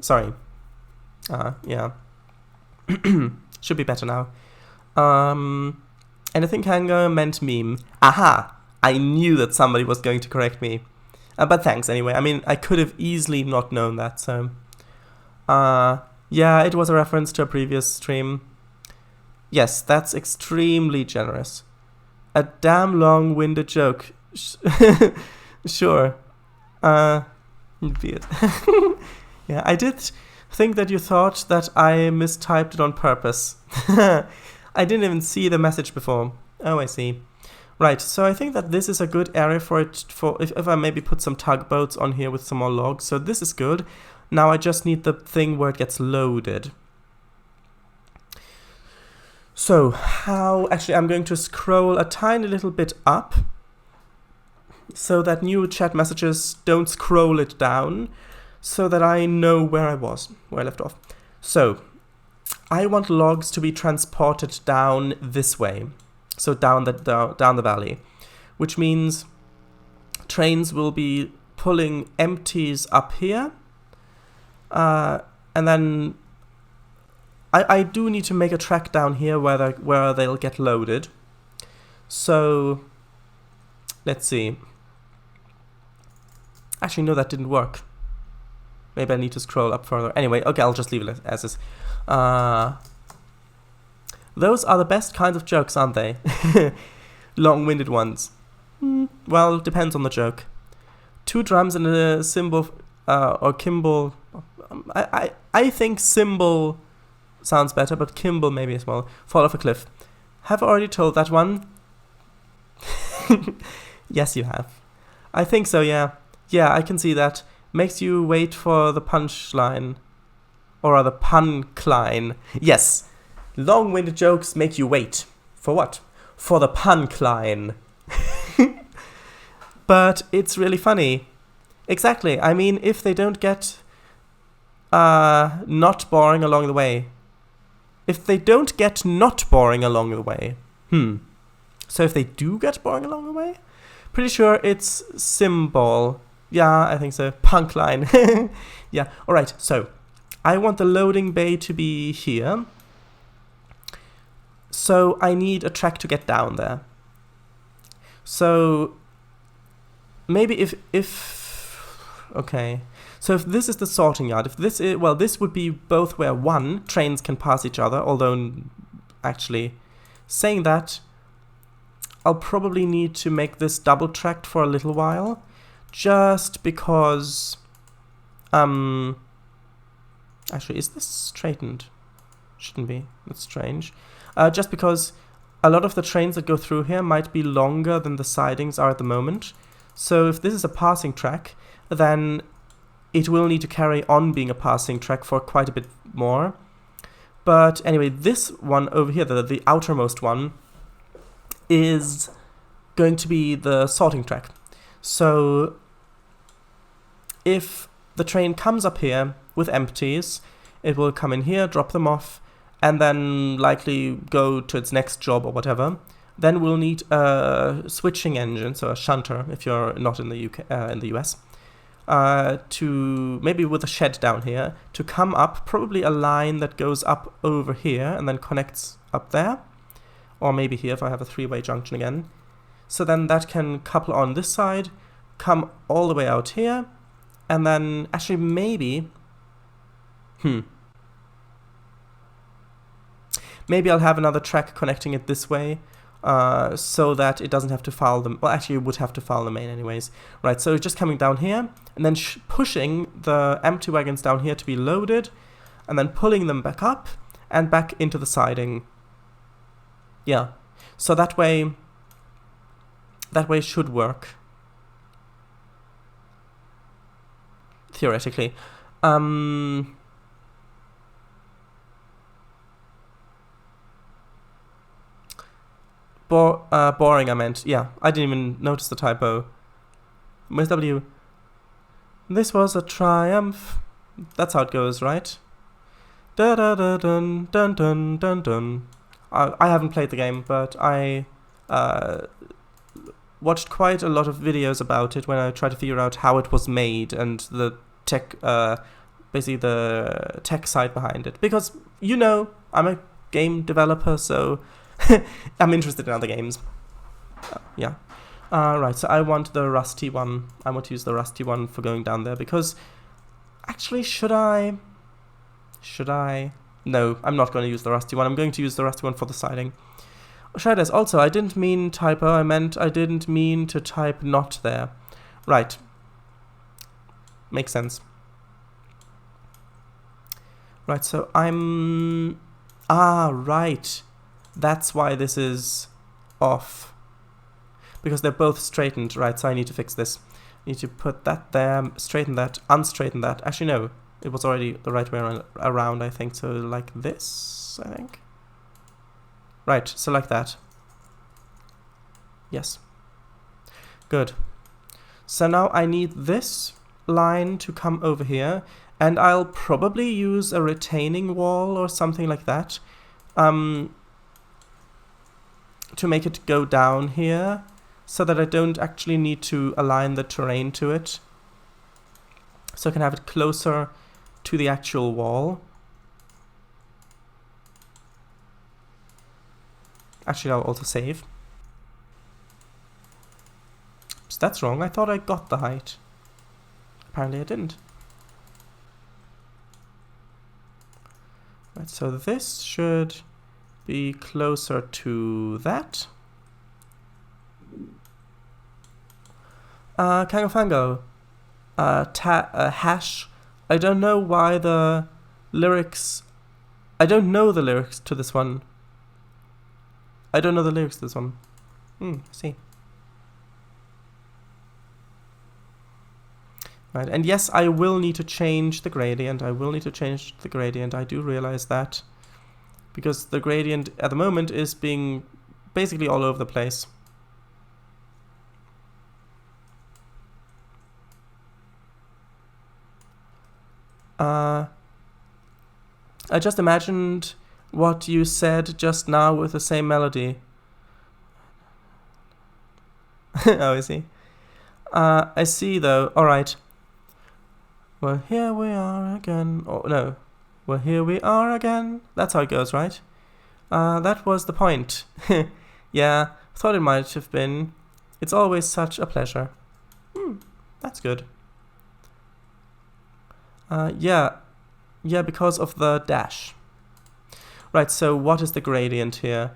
Sorry. Yeah. Should be better now. Anything hanger meant meme. Aha! I knew that somebody was going to correct me. But thanks anyway. I mean, I could have easily not known that, so... yeah, it was a reference to a previous stream. Yes, that's extremely generous. A damn long-winded joke. Sure. Be it. Yeah, I did think that you thought that I mistyped it on purpose. I didn't even see the message before. Oh, I see. Right, so I think that this is a good area for it, if I maybe put some tugboats on here with some more logs. So this is good. Now I just need the thing where it gets loaded. So, actually, I'm going to scroll a tiny little bit up so that new chat messages don't scroll it down, so that I know where I left off. So, I want logs to be transported down this way, so down the valley, which means trains will be pulling empties up here, and then I do need to make a track down here where they'll get loaded. So, let's see. Actually, no, that didn't work. Maybe I need to scroll up further. Anyway, okay, I'll just leave it as is. Those are the best kinds of jokes, aren't they? Long-winded ones. Well, depends on the joke. 2 drums and a cymbal, or cymbal. I think cymbal sounds better, but Kimball maybe as well. Fall off a cliff. Have I already told that one? Yes, you have. I think so, yeah. Yeah, I can see that. Makes you wait for the punchline. Or rather, pun-cline. Yes. Long-winded jokes make you wait. For what? For the pun-cline. But it's really funny. Exactly. I mean, if they don't get not boring along the way. If they don't get not boring along the way. So if they do get boring along the way? Pretty sure it's symbol. Yeah, I think so. Punk line. Yeah, alright, so I want the loading bay to be here. So I need a track to get down there. So maybe okay. So if this is the sorting yard, if this is, well, this would be both where trains can pass each other, although actually saying that, I'll probably need to make this double-tracked for a little while, just because, actually, is this straightened? Shouldn't be, that's strange. Just because a lot of the trains that go through here might be longer than the sidings are at the moment. So if this is a passing track, then it will need to carry on being a passing track for quite a bit more. But anyway, this one over here, the outermost one, is going to be the sorting track. So if the train comes up here with empties, it will come in here, drop them off, and then likely go to its next job or whatever. Then we'll need a switching engine, so a shunter if you're not in the UK, in the US, to maybe with a shed down here to come up, probably a line that goes up over here and then connects up there, or maybe here if I have a three-way junction again. So then that can couple on this side, come all the way out here, and then actually maybe, maybe I'll have another track connecting it this way, so that it doesn't have to foul them. Well, actually, it would have to foul the main anyways. Right, so just coming down here, and then pushing the empty wagons down here to be loaded, and then pulling them back up, and back into the siding. Yeah, so that way should work. Theoretically. Boring, I meant. Yeah, I didn't even notice the typo. Where's W? This was a triumph. That's how it goes, right? Da da da dun dun dun dun dun. I haven't played the game, but I watched quite a lot of videos about it when I tried to figure out how it was made and the tech, basically the tech side behind it. Because, you know, I'm a game developer, so I'm interested in other games. Yeah. Right, so I want the rusty one. I want to use the rusty one for going down there, because actually, should I? No, I'm not going to use the rusty one. I'm going to use the rusty one for the siding. Shaders, also, I didn't mean typo. I didn't mean to type not there. Right. Makes sense. Right, so I'm... right. That's why this is off. Because they're both straightened, right, so I need to fix this. I need to put that there, straighten that, unstraighten that. Actually, no. It was already the right way around, I think. So like this, I think. Right, so like that. Yes. Good. So now I need this line to come over here. And I'll probably use a retaining wall or something like that. To make it go down here. So that I don't actually need to align the terrain to it. So I can have it closer to the actual wall. Actually, I'll also save. Oops, that's wrong. I thought I got the height. Apparently I didn't. Right, so this should be closer to that. Kangafango. Hash. I don't know why the lyrics... I don't know the lyrics to this one. I don't know the lyrics to this one. I see. Right, and yes, I will need to change the gradient. I do realize that. Because the gradient at the moment is being basically all over the place. I just imagined what you said just now with the same melody. Oh, I see. I see though. Alright. Well, here we are again. Oh, no. Well, here we are again. That's how it goes, right? That was the point. Yeah, thought it might have been. It's always such a pleasure. That's good. Yeah, because of the dash. Right, so what is the gradient here?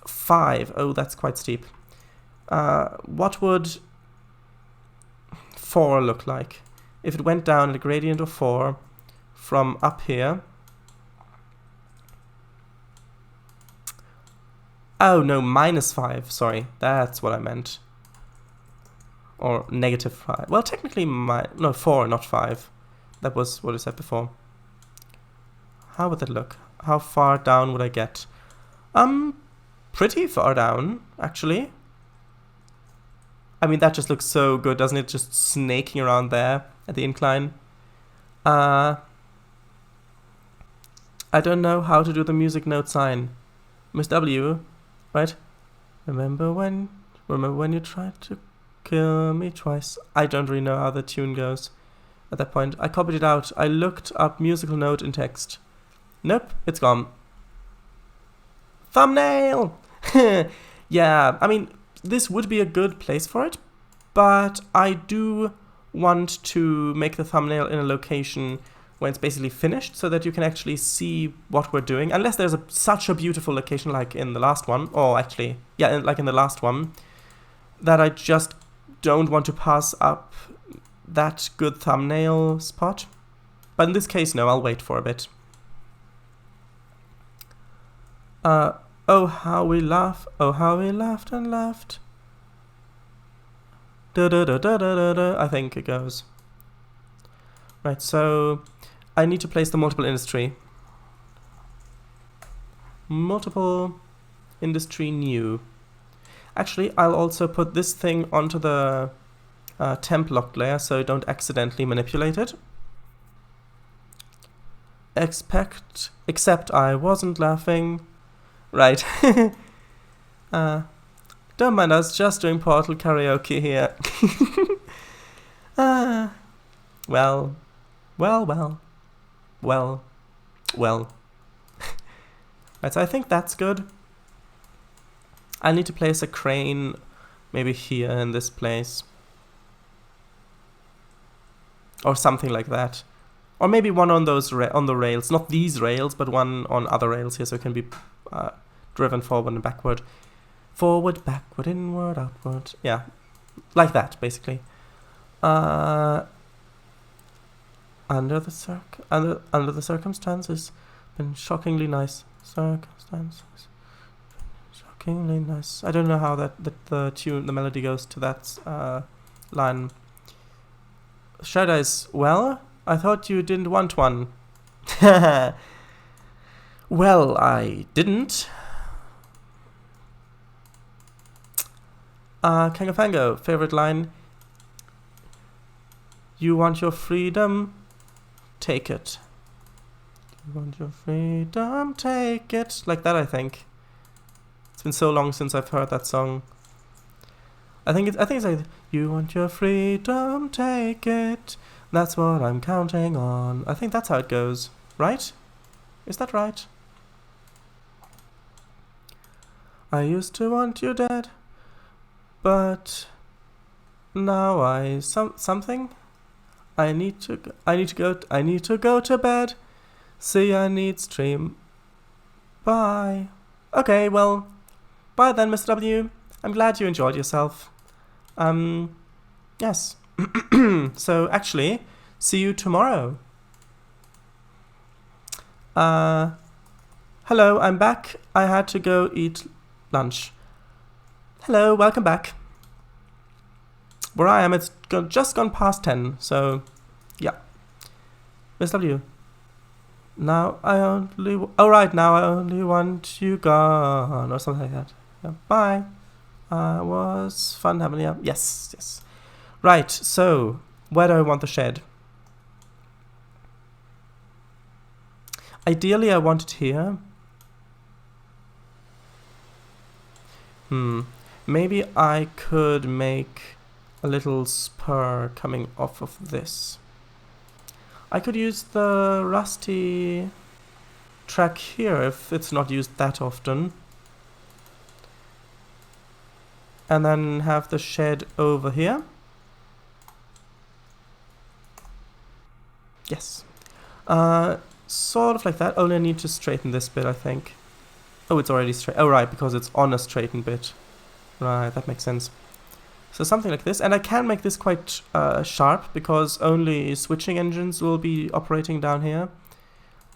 5. Oh, that's quite steep. What would 4 look like? If it went down at a gradient of 4 from up here. Oh, no, -5. Sorry, that's what I meant. Or -5. Well, technically, no, 4, not 5. That was what I said before. How would that look? How far down would I get? Pretty far down, actually. I mean, that just looks so good, doesn't it? Just snaking around there at the incline. I don't know how to do the music note sign. Miss W, right? Remember when you tried to kill me twice? I don't really know how the tune goes at that point. I copied it out. I looked up musical note in text. Nope, it's gone. Thumbnail! Yeah, I mean, this would be a good place for it, but I do want to make the thumbnail in a location when it's basically finished so that you can actually see what we're doing, unless there's such a beautiful location like in the last one, or actually, yeah, like in the last one, that I just don't want to pass up that good thumbnail spot. But in this case, no, I'll wait for a bit. Oh, how we laugh, oh, how we laughed and laughed. Da da da da da da da, I think it goes. Right, so I need to place the multiple industry. Multiple industry new. Actually, I'll also put this thing onto the temp locked layer so you don't accidentally manipulate it. Except I wasn't laughing. Right. Don't mind us, just doing Portal karaoke here. Well. Right, so I think that's good. I need to place a crane maybe here in this place. Or something like that. Or maybe one on those on the rails. Not these rails, but one on other rails here so it can be driven forward and backward. Forward, backward, inward, outward. Yeah, like that, basically. Under the circumstances, been shockingly nice. Circumstances, shockingly nice. I don't know how the melody goes to that line. Shadows, well, I thought you didn't want one. Well, I didn't. Kangafango, favorite line. You want your freedom? Take it. You want your freedom? Take it. Like that, I think. It's been so long since I've heard that song. I think it's like, you want your freedom? Take it. That's what I'm counting on. I think that's how it goes. Right? Is that right? I used to want you dead. But now something. I need to go to bed. See, I need stream. Bye. Okay, well, bye then, Mr. W. I'm glad you enjoyed yourself. Yes. So actually, see you tomorrow. Hello, I'm back. I had to go eat lunch. Hello, welcome back. where I am, it's just gone past 10, so yeah. Miss W. Now I only... Oh, right, now I only want you gone, or something like that. Yeah, bye. Was fun having you. Yes, yes. Right, so, where do I want the shed? Ideally, I want it here. Maybe I could make a little spur coming off of this. I could use the rusty track here if it's not used that often. And then have the shed over here. Yes. Sort of like that, only I need to straighten this bit, I think. Oh, it's already straight. Oh, right, because it's on a straightened bit. Right, that makes sense. So something like this, and I can make this quite sharp, because only switching engines will be operating down here.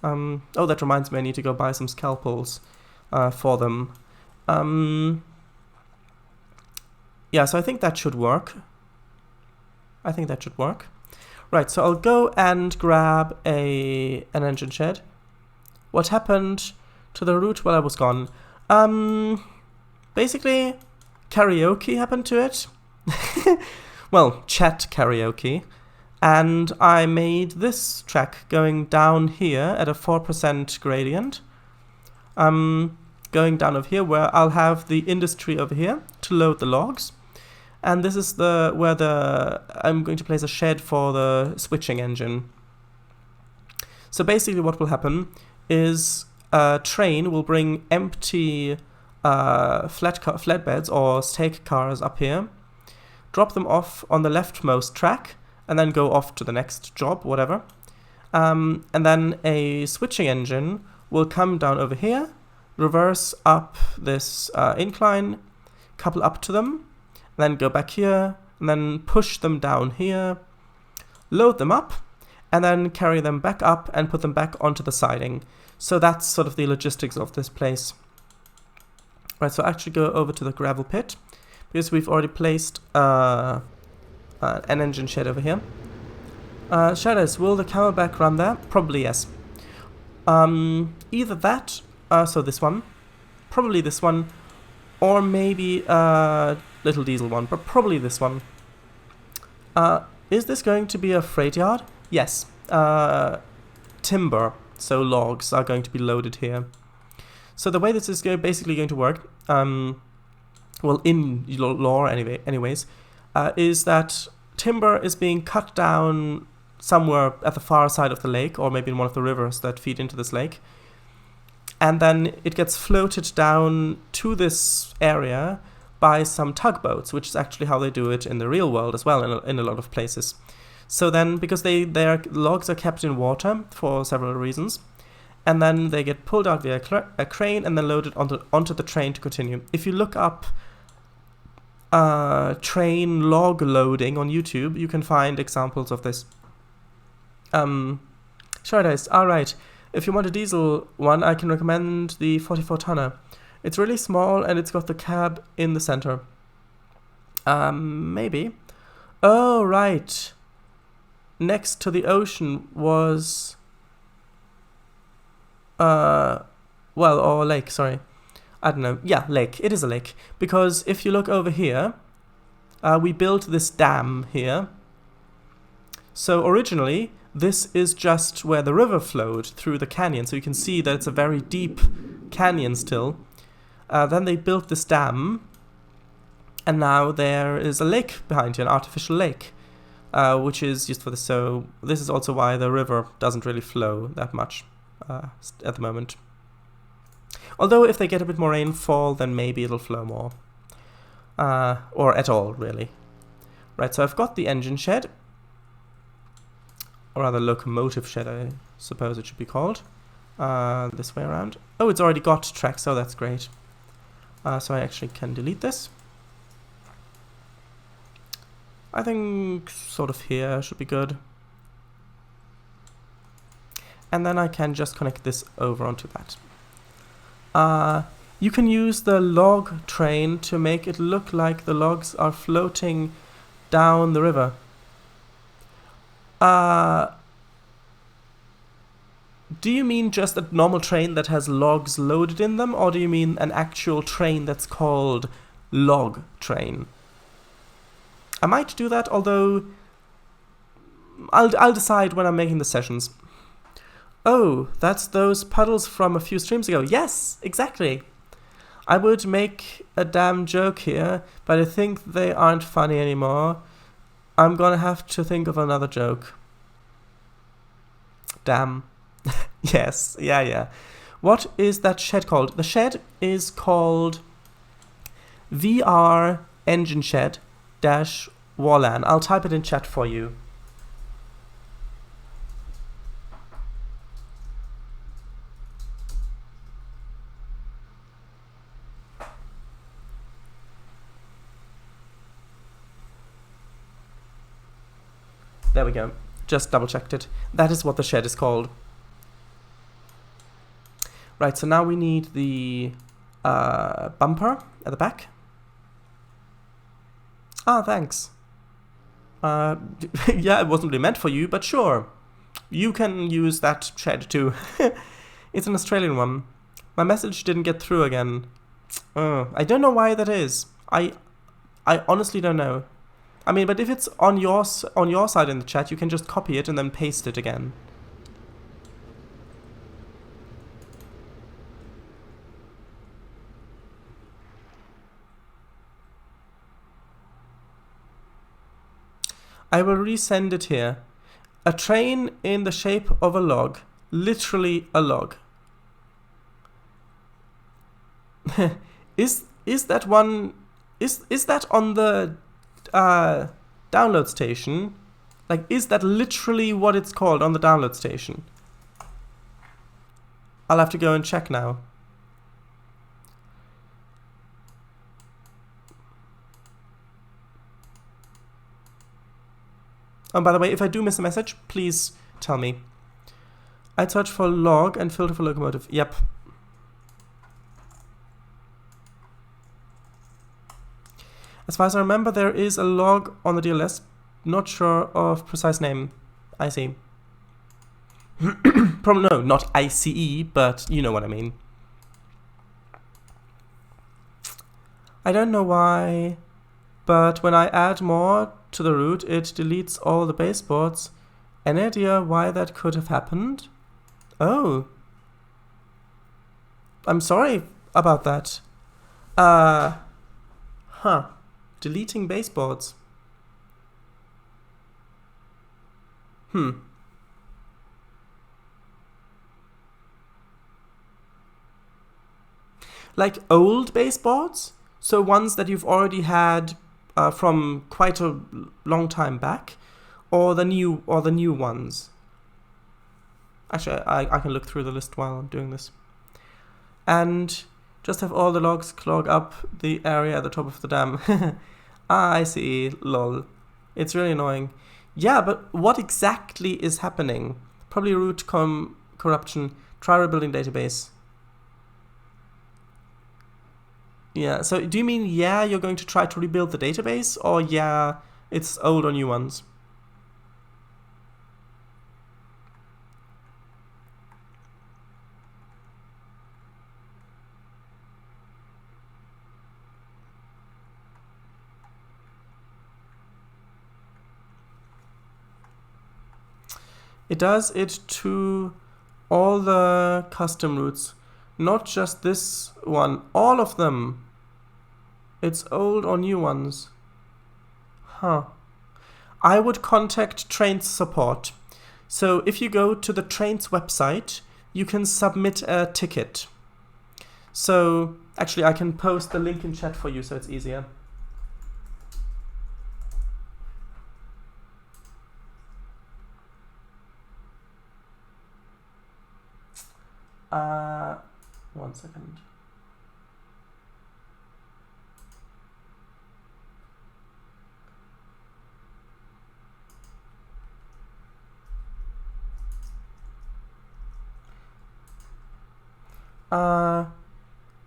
Oh, that reminds me, I need to go buy some scalpels for them. Yeah, so I think that should work. I think that should work. Right, so I'll go and grab an engine shed. What happened to the route while I was gone? Basically, karaoke happened to it. Well, chat karaoke. And I made this track going down here at a 4% gradient. Going down over here where I'll have the industry over here to load the logs. And this is where I'm going to place a shed for the switching engine. So basically what will happen is a train will bring empty flatbeds or stake cars up here, drop them off on the leftmost track, and then go off to the next job, whatever. And then a switching engine will come down over here, reverse up this incline, couple up to them, then go back here, and then push them down here, load them up, and then carry them back up and put them back onto the siding. So that's sort of the logistics of this place. Right, so actually go over to the gravel pit, because we've already placed an engine shed over here. Shadows, will the camelback run there? Probably yes. Either that, so this one, probably this one, or maybe little diesel one, but probably this one. Is this going to be a freight yard? Yes. Timber, so logs, are going to be loaded here. So the way this is basically going to work, well, in lore anyways, is that timber is being cut down somewhere at the far side of the lake, or maybe in one of the rivers that feed into this lake. And then it gets floated down to this area by some tugboats, which is actually how they do it in the real world as well, in a lot of places. So then, because their logs are kept in water for several reasons, and then they get pulled out via a crane and then loaded onto the train to continue. If you look up train log loading on YouTube, you can find examples of this. Shardise, alright. If you want a diesel one, I can recommend the 44 tonner. It's really small and it's got the cab in the center. Maybe. Oh, right. Next to the ocean was... well, or lake, sorry. I don't know. Yeah, lake. It is a lake. Because if you look over here, we built this dam here. So originally, this is just where the river flowed through the canyon. So you can see that it's a very deep canyon still. Then they built this dam. And now there is a lake behind here, an artificial lake. Which is used for this. So this is also why the river doesn't really flow that much at the moment. Although if they get a bit more rainfall, then maybe it'll flow more. Or at all, really. Right, so I've got the engine shed. Or rather, locomotive shed, I suppose it should be called. This way around. Oh, it's already got tracks, so that's great. So I actually can delete this. I think sort of here should be good. And then I can just connect this over onto that. You can use the log train to make it look like the logs are floating down the river. Do you mean just a normal train that has logs loaded in them, or do you mean an actual train that's called log train? I might do that, although I'll decide when I'm making the sessions. Oh, that's those puddles from a few streams ago. Yes, exactly. I would make a damn joke here, but I think they aren't funny anymore. I'm gonna have to think of another joke. Damn. Yes, yeah. What is that shed called? The shed is called VR Engine Shed -Wallan. I'll type it in chat for you. There we go. Just double checked it. That is what the shed is called. Right, so now we need the bumper at the back. Ah, thanks. Yeah, it wasn't really meant for you, but sure. You can use that shed too. It's an Australian one. My message didn't get through again. I don't know why that is. I honestly don't know. I mean, but if it's on your side in the chat, you can just copy it and then paste it again. I will resend it here. A train in the shape of a log. Literally a log. Is that one... Is that on the download station? Like, is that literally what it's called on the download station? I'll have to go and check now. Oh, by the way, if I do miss a message, please tell me. I'd search for log and filter for locomotive. Yep. As far as I remember, there is a log on the DLS. Not sure of precise name. I see. Probably no, not ICE, but you know what I mean. I don't know why, but when I add more to the route, it deletes all the baseboards. Any idea why that could have happened? Oh. I'm sorry about that. Deleting baseboards. Like old baseboards? So ones that you've already had from quite a long time back, or the new ones? Actually, I can look through the list while I'm doing this. And just have all the logs clog up the area at the top of the dam. Ah, I see. Lol. It's really annoying. Yeah, but what exactly is happening? Probably root corruption. Try rebuilding database. Yeah, so do you mean, yeah, you're going to try to rebuild the database, or yeah, it's old or new ones? It does it to all the custom routes, not just this one, all of them. It's old or new ones. Huh. I would contact Trainz support. So if you go to the Trainz website, you can submit a ticket. So actually I can post the link in chat for you so it's easier. One second.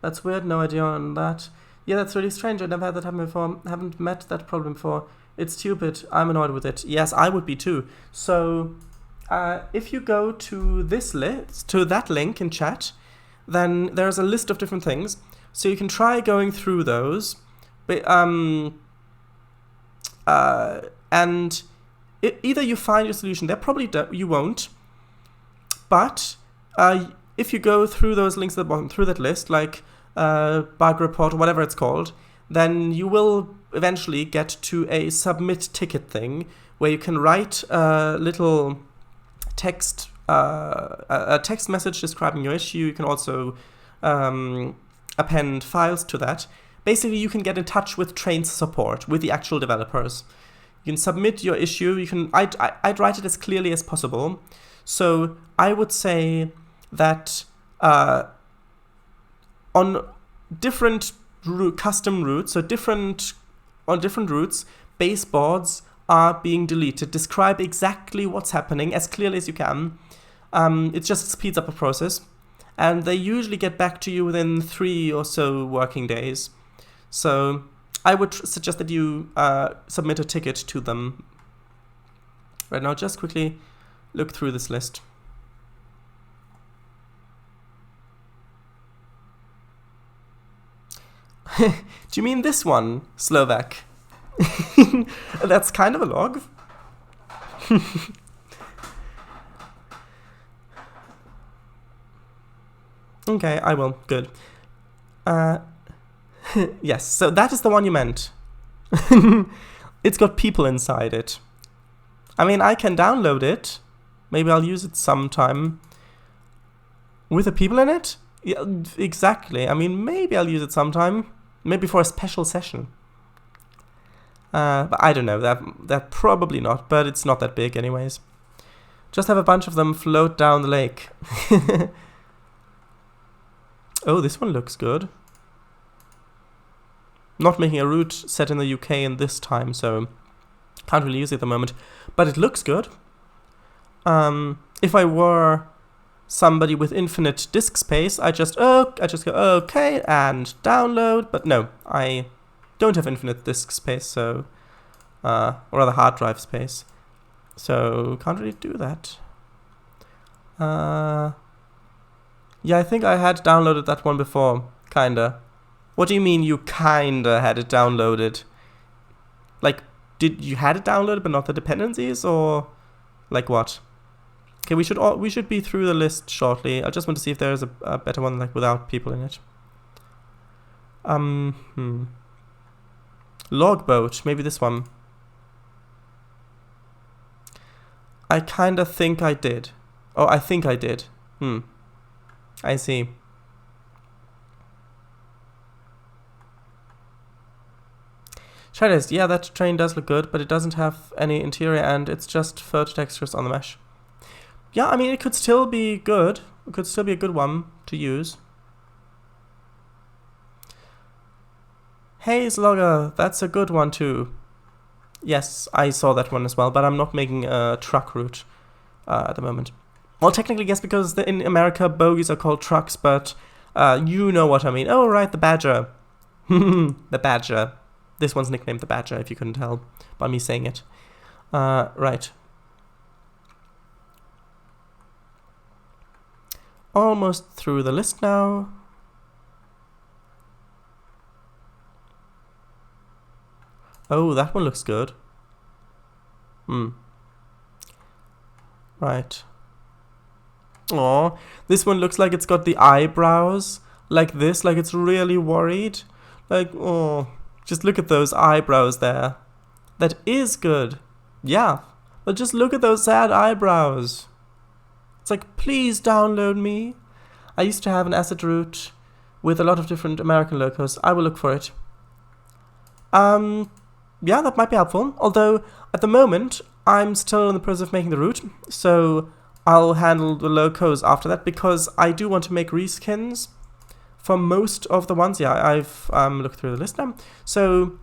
That's weird, no idea on that. Yeah, that's really strange. I never had that happen before. Haven't met that problem before. it's stupid. I'm annoyed with it. Yes, I would be too. So if you go to this list, to that link in chat, then there's a list of different things. So you can try going through those. But, and either you find your solution there, probably you won't. But if you go through those links at the bottom, through that list, like bug report or whatever it's called, then you will eventually get to a submit ticket thing where you can write a little text, a text message describing your issue. You can also append files to that. Basically, you can get in touch with Trainz support, with the actual developers. You can submit your issue. You can. I'd write it as clearly as possible. So I would say that on different custom routes, so on different routes, baseboards are being deleted. Describe exactly what's happening as clearly as you can. It just speeds up the process, and they usually get back to you within 3 or so working days. So I would suggest that you submit a ticket to them. Right now, just quickly look through this list. Do you mean this one, Slovak? That's kind of a log. Okay, I will. Good. Yes, so that is the one you meant. It's got people inside it. I mean, I can download it. Maybe I'll use it sometime. With the people in it? Yeah, exactly. I mean, maybe I'll use it sometime. Maybe for a special session. But I don't know. That probably not, but it's not that big anyways. Just have a bunch of them float down the lake. Oh, this one looks good. Not making a route set in the UK in this time, so can't really use it at the moment. But it looks good. If I were somebody with infinite disk space, I just go okay and download. But no, I don't have infinite disk space, so or rather hard drive space. So can't really do that. Yeah, I think I had downloaded that one before, kinda. What do you mean you kinda had it downloaded? Like, did you had it downloaded but not the dependencies, or like what? Okay, we should be through the list shortly. I just want to see if there is a better one like without people in it. Logboat, maybe this one. I kinda think I did. Oh, I think I did. I see. Shadows, yeah, that train does look good, but it doesn't have any interior and it's just photo textures on the mesh. Yeah, I mean, it could still be good. It could still be a good one to use. Hey, Slogger, that's a good one too. Yes, I saw that one as well, but I'm not making a truck route at the moment. Well, technically, yes, because in America, bogies are called trucks, but you know what I mean. Oh, right, the Badger. The Badger. This one's nicknamed the Badger, if you couldn't tell by me saying it. Right. Almost through the list now. Oh, that one looks good. Right. Aw, this one looks like it's got the eyebrows like this, like it's really worried. Like, oh, just look at those eyebrows there. That is good. Yeah, but just look at those sad eyebrows. It's like, please download me. I used to have an asset route with a lot of different American locos. I will look for it. Yeah, that might be helpful. Although, at the moment, I'm still in the process of making the route, so I'll handle the locos after that, because I do want to make reskins for most of the ones. Yeah, I've looked through the list now. So,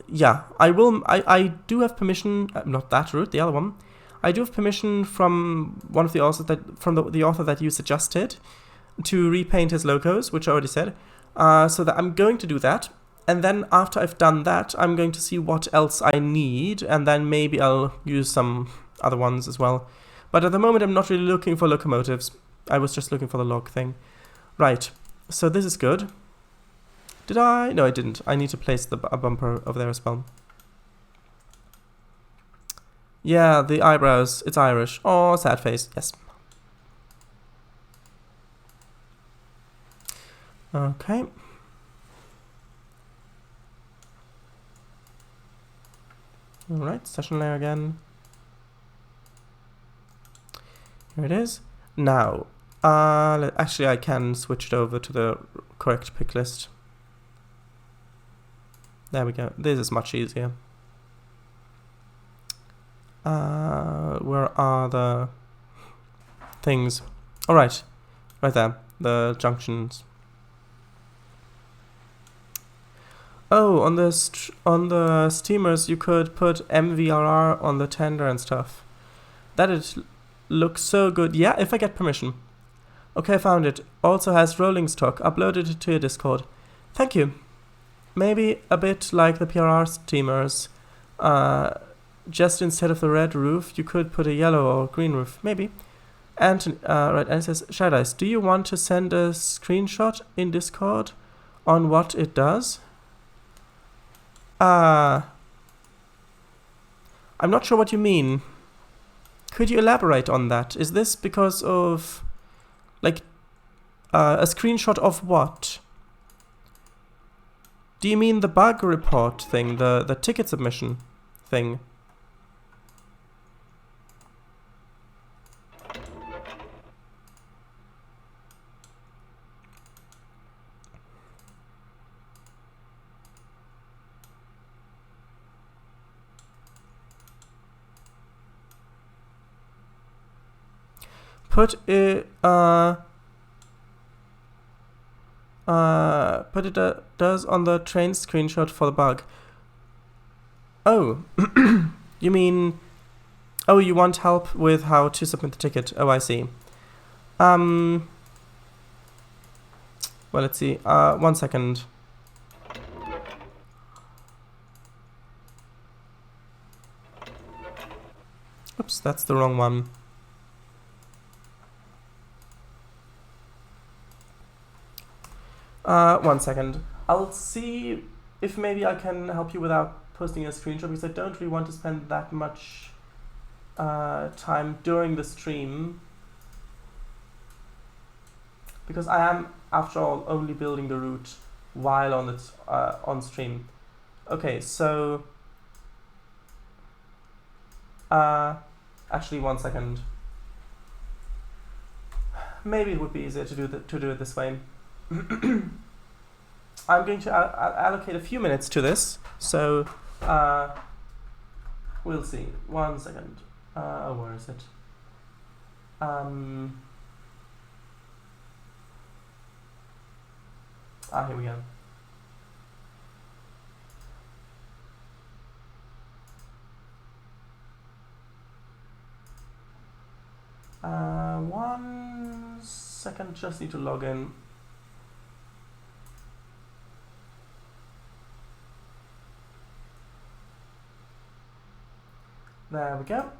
yeah, I do have permission, not that route, the other one. I do have permission from one of the authors the author that you suggested to repaint his locos, which I already said. So that I'm going to do that. And then after I've done that, I'm going to see what else I need, and then maybe I'll use some other ones as well. But at the moment, I'm not really looking for locomotives. I was just looking for the log thing. Right, so this is good. Did I? No, I didn't. I need to place a bumper over there as well. Yeah, the eyebrows. It's Irish. Oh, sad face. Yes. Okay. Alright, session layer again. Here it is. Now, actually I can switch it over to the correct pick list. There we go. This is much easier. Where are the things? Alright, right there. The junctions. Oh, on the steamers you could put MVRR on the tender and stuff. That looks so good. Yeah, if I get permission. Okay, I found it. Also has rolling stock. Uploaded it to your Discord. Thank you. Maybe a bit like the PRR steamers. Just instead of the red roof, you could put a yellow or green roof. Maybe. Anthony, right, and it says, Shadow Ice, do you want to send a screenshot in Discord on what it does? I'm not sure what you mean. Could you elaborate on that? Is this because of, like, a screenshot of what? Do you mean the bug report thing, the ticket submission thing? Put it does on the Trainz screenshot for the bug. Oh, you mean, oh, you want help with how to submit the ticket? Oh, I see. Well, let's see. 1 second. Oops, that's the wrong one. One second. I'll see if maybe I can help you without posting a screenshot, because I don't really want to spend that much time during the stream. Because I am, after all, only building the route while on stream. Okay, so actually 1 second. Maybe it would be easier to do it this way. I'm going to allocate a few minutes to this, so we'll see. 1 second. Where is it? Here we go. One second, just need to log in. There we go.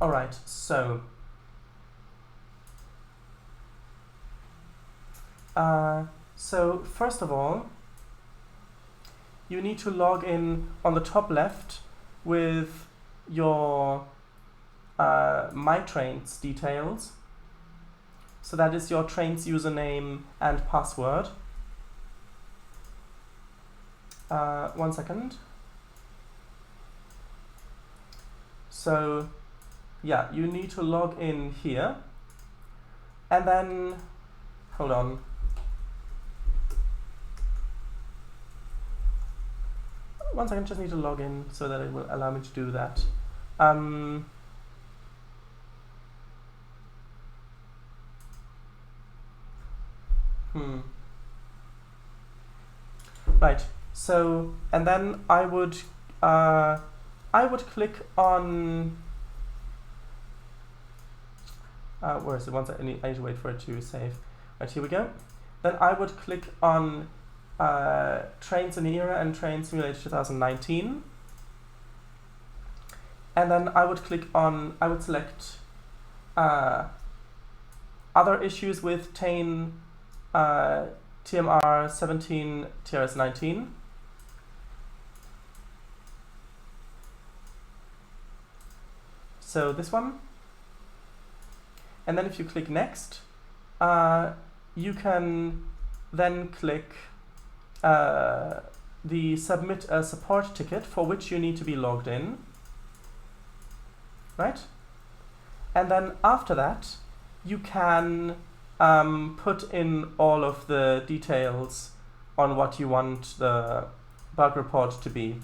Alright, so first of all, you need to log in on the top left with your My Trainz details. So that is your Trainz username and password. 1 second. So yeah, you need to log in here, and then, hold on. One second, just need to log in so that it will allow me to do that. Right, so, and then I would click on, where is it? Once I need to wait for it to save. Right, here we go. Then I would click on Trainz in the era and Trainz Simulator 2019. And then I would select other issues with TMR 17 TRS 19. So this one. And then if you click next, you can then click the submit a support ticket, for which you need to be logged in, right? And then after that, you can put in all of the details on what you want the bug report to be.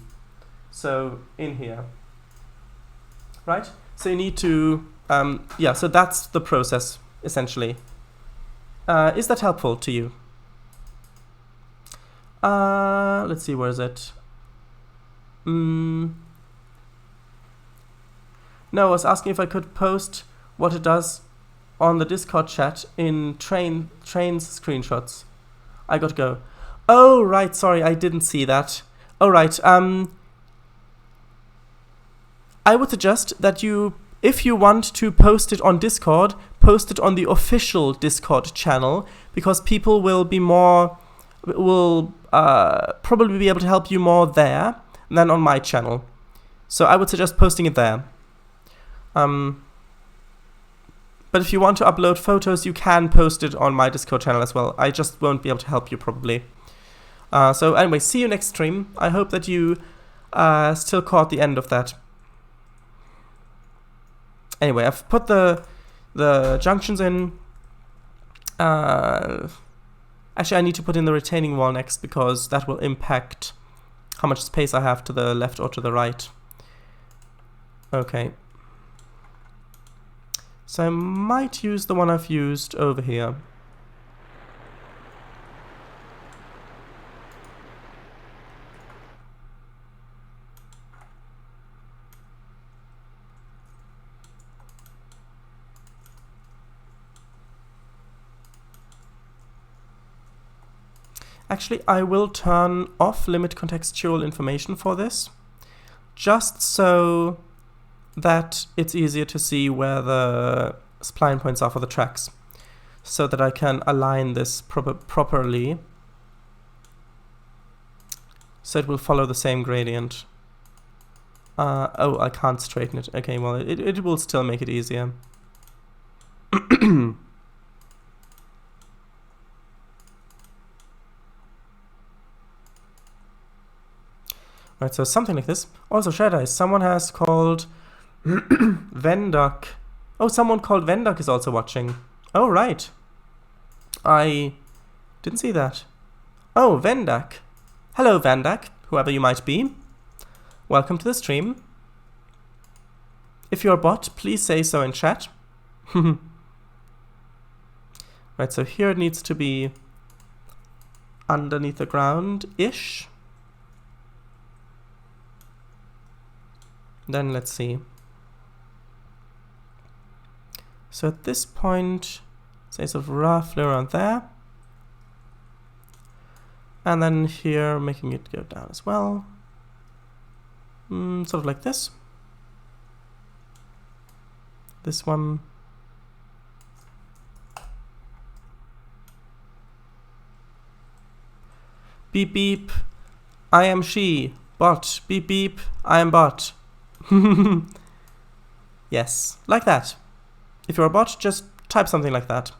So in here, right? So you need to, yeah, so that's the process, essentially. Is that helpful to you? Let's see, where is it? No, I was asking if I could post what it does on the Discord chat in Trainz screenshots. I gotta go. Oh, right, sorry, I didn't see that. Oh, right, I would suggest that you, if you want to post it on Discord, post it on the official Discord channel, because people will be more, will probably be able to help you more there than on my channel. So I would suggest posting it there. But if you want to upload photos, you can post it on my Discord channel as well. I just won't be able to help you probably. So anyway, see you next stream. I hope that you still caught the end of that. Anyway, I've put the junctions in. Actually, I need to put in the retaining wall next, because that will impact how much space I have to the left or to the right. Okay. So I might use the one I've used over here. Actually, I will turn off limit contextual information for this, just so that it's easier to see where the spline points are for the tracks, so that I can align this properly, so it will follow the same gradient. Oh, I can't straighten it. Okay, well, it will still make it easier. Right, so something like this. Also, Shadow, someone has called Venduck. Oh, someone called Venduck is also watching. Oh, right. I didn't see that. Oh, Venduck. Hello, Venduck, whoever you might be. Welcome to the stream. If you're a bot, please say so in chat. Right, so here it needs to be underneath the ground-ish. Then let's see. So at this point, say sort of roughly around there. And then here, making it go down as well. Sort of like this. This one. Beep beep, I am she. Bot. Beep beep, I am bot. Yes, like that. If you're a bot, just type something like that.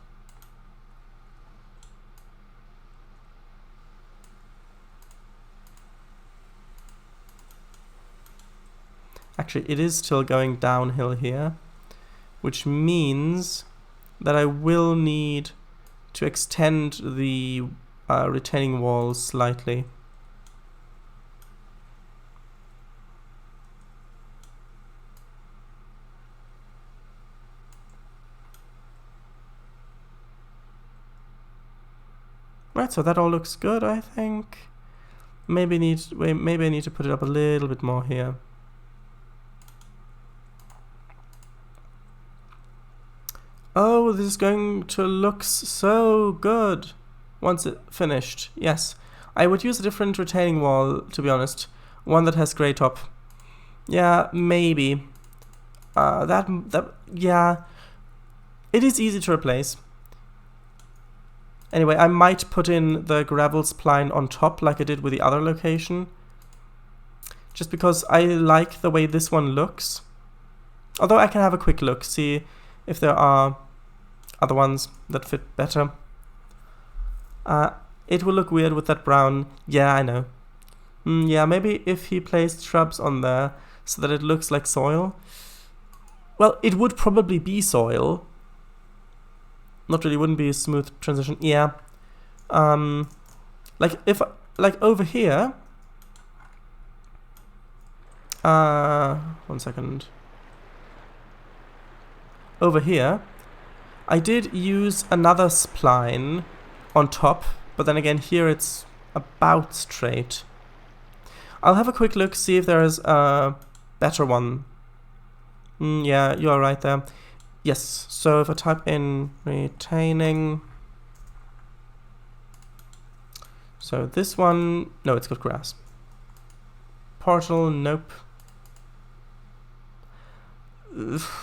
Actually, it is still going downhill here, which means that I will need to extend the retaining walls slightly. Right, so that all looks good, I think. Maybe I need to put it up a little bit more here. Oh, this is going to look so good once it's finished. Yes, I would use a different retaining wall, to be honest. One that has grey top. Yeah, maybe. Yeah. It is easy to replace. Anyway, I might put in the gravel spline on top like I did with the other location. Just because I like the way this one looks. Although I can have a quick look, see if there are other ones that fit better. It will look weird with that brown. Yeah, I know. Yeah, maybe if he placed shrubs on there so that it looks like soil. Well, it would probably be soil. Not really, wouldn't be a smooth transition. Yeah. Like over here. 1 second. Over here, I did use another spline on top, but then again here it's about straight. I'll have a quick look, see if there is a better one. Yeah, you are right there. Yes, so if I type in retaining, so this one, no, it's got grass. Portal, nope.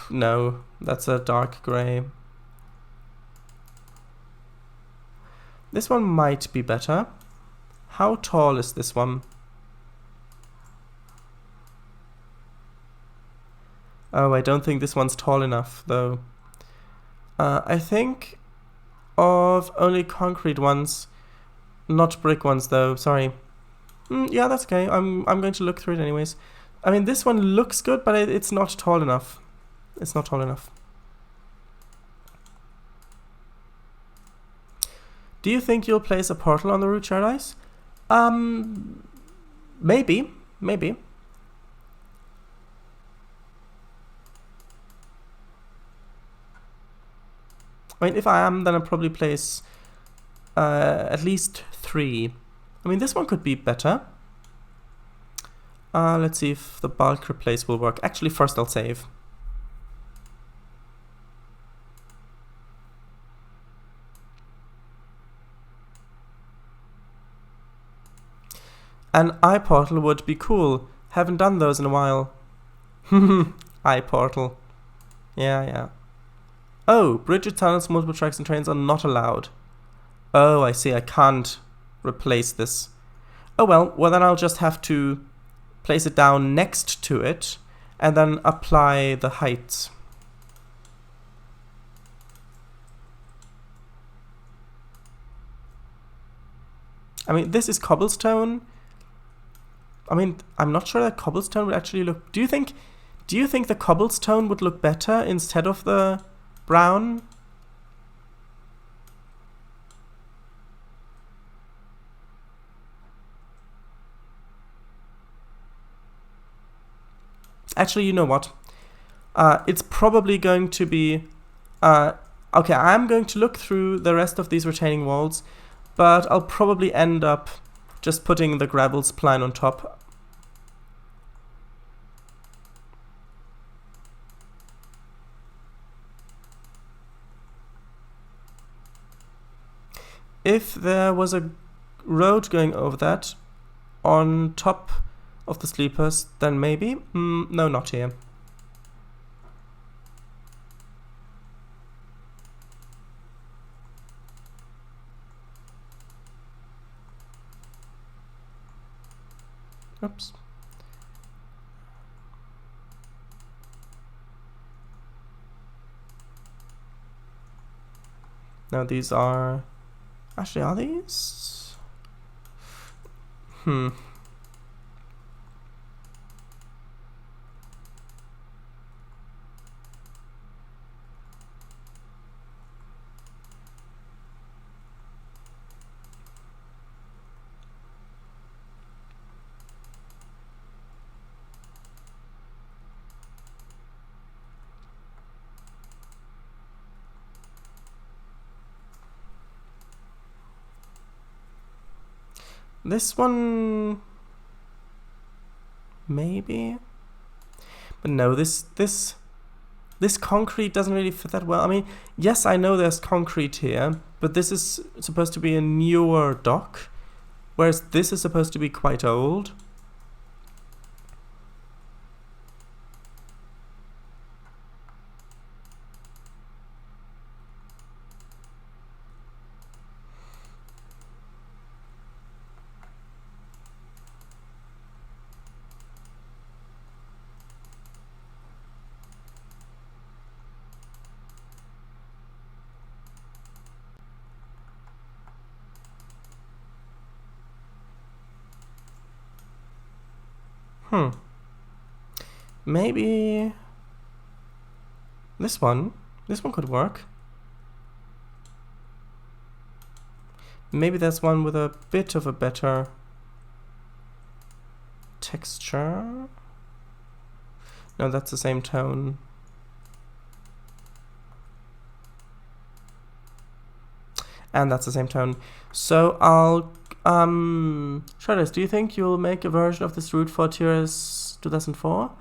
No, that's a dark grey. This one might be better. How tall is this one? Oh, I don't think this one's tall enough, though. I think of only concrete ones, not brick ones, though. Sorry. Yeah, that's okay. I'm going to look through it anyways. I mean, this one looks good, but it's not tall enough. It's not tall enough. Do you think you'll place a portal on the root shard ice? Maybe. Maybe. I mean, if I am, then I'll probably place at least 3. I mean, this one could be better. Let's see if the bulk replace will work. Actually, first I'll save. An eye portal would be cool. Haven't done those in a while. Eye portal. Yeah. Oh, bridges, tunnels, multiple tracks and trains are not allowed. Oh, I see. I can't replace this. Oh well, then I'll just have to place it down next to it and then apply the heights. I mean, this is cobblestone. I mean, I'm not sure that cobblestone would actually look... Do you think the cobblestone would look better instead of the brown? Actually, you know what? It's probably going to be... okay, I'm going to look through the rest of these retaining walls, but I'll probably end up just putting the gravel spline on top. If there was a road going over that on top of the sleepers, then maybe. No, not here. Oops. Now these are... Actually, are these? This one, maybe, but no. This concrete doesn't really fit that well. I mean, yes, I know there's concrete here, but this is supposed to be a newer dock, whereas this is supposed to be quite old. Maybe this one could work. Maybe there's one with a bit of a better texture. No, that's the same tone. And that's the same tone. So I'll Shredders, do you think you'll make a version of this route for TRS 2004?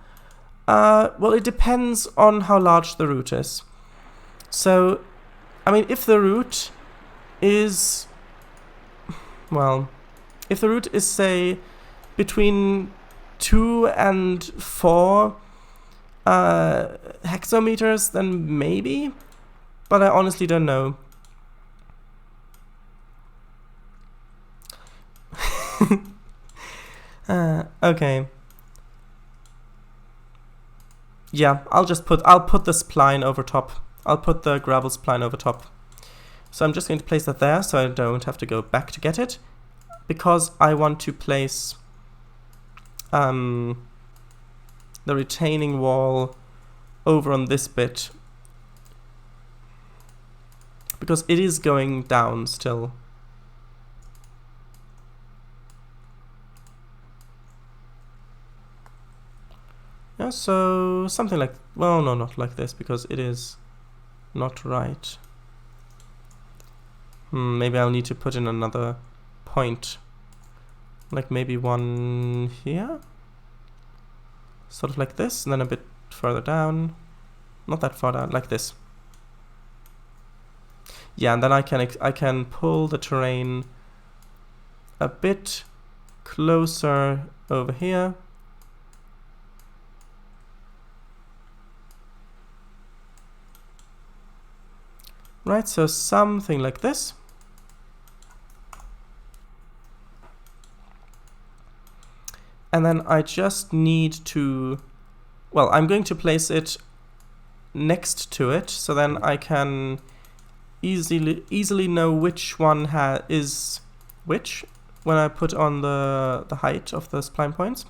Well, it depends on how large the route is. So, I mean, if the route is, well, if the route is, say, between 2 and 4 hexameters, then maybe, but I honestly don't know. Okay. Yeah, I'll put the spline over top. I'll put the gravel spline over top. So I'm just going to place that there so I don't have to go back to get it, because I want to place the retaining wall over on this bit, because it is going down still. Yeah, so something like, well, no, not like this, because it is not right. Maybe I'll need to put in another point, like maybe one here, sort of like this, and then a bit further down, not that far down, like this. Yeah, and then I can pull the terrain a bit closer over here. Right, so something like this. And then I just need to, well, I'm going to place it next to it, so then I can easily know which one is which when I put on the height of the spline points.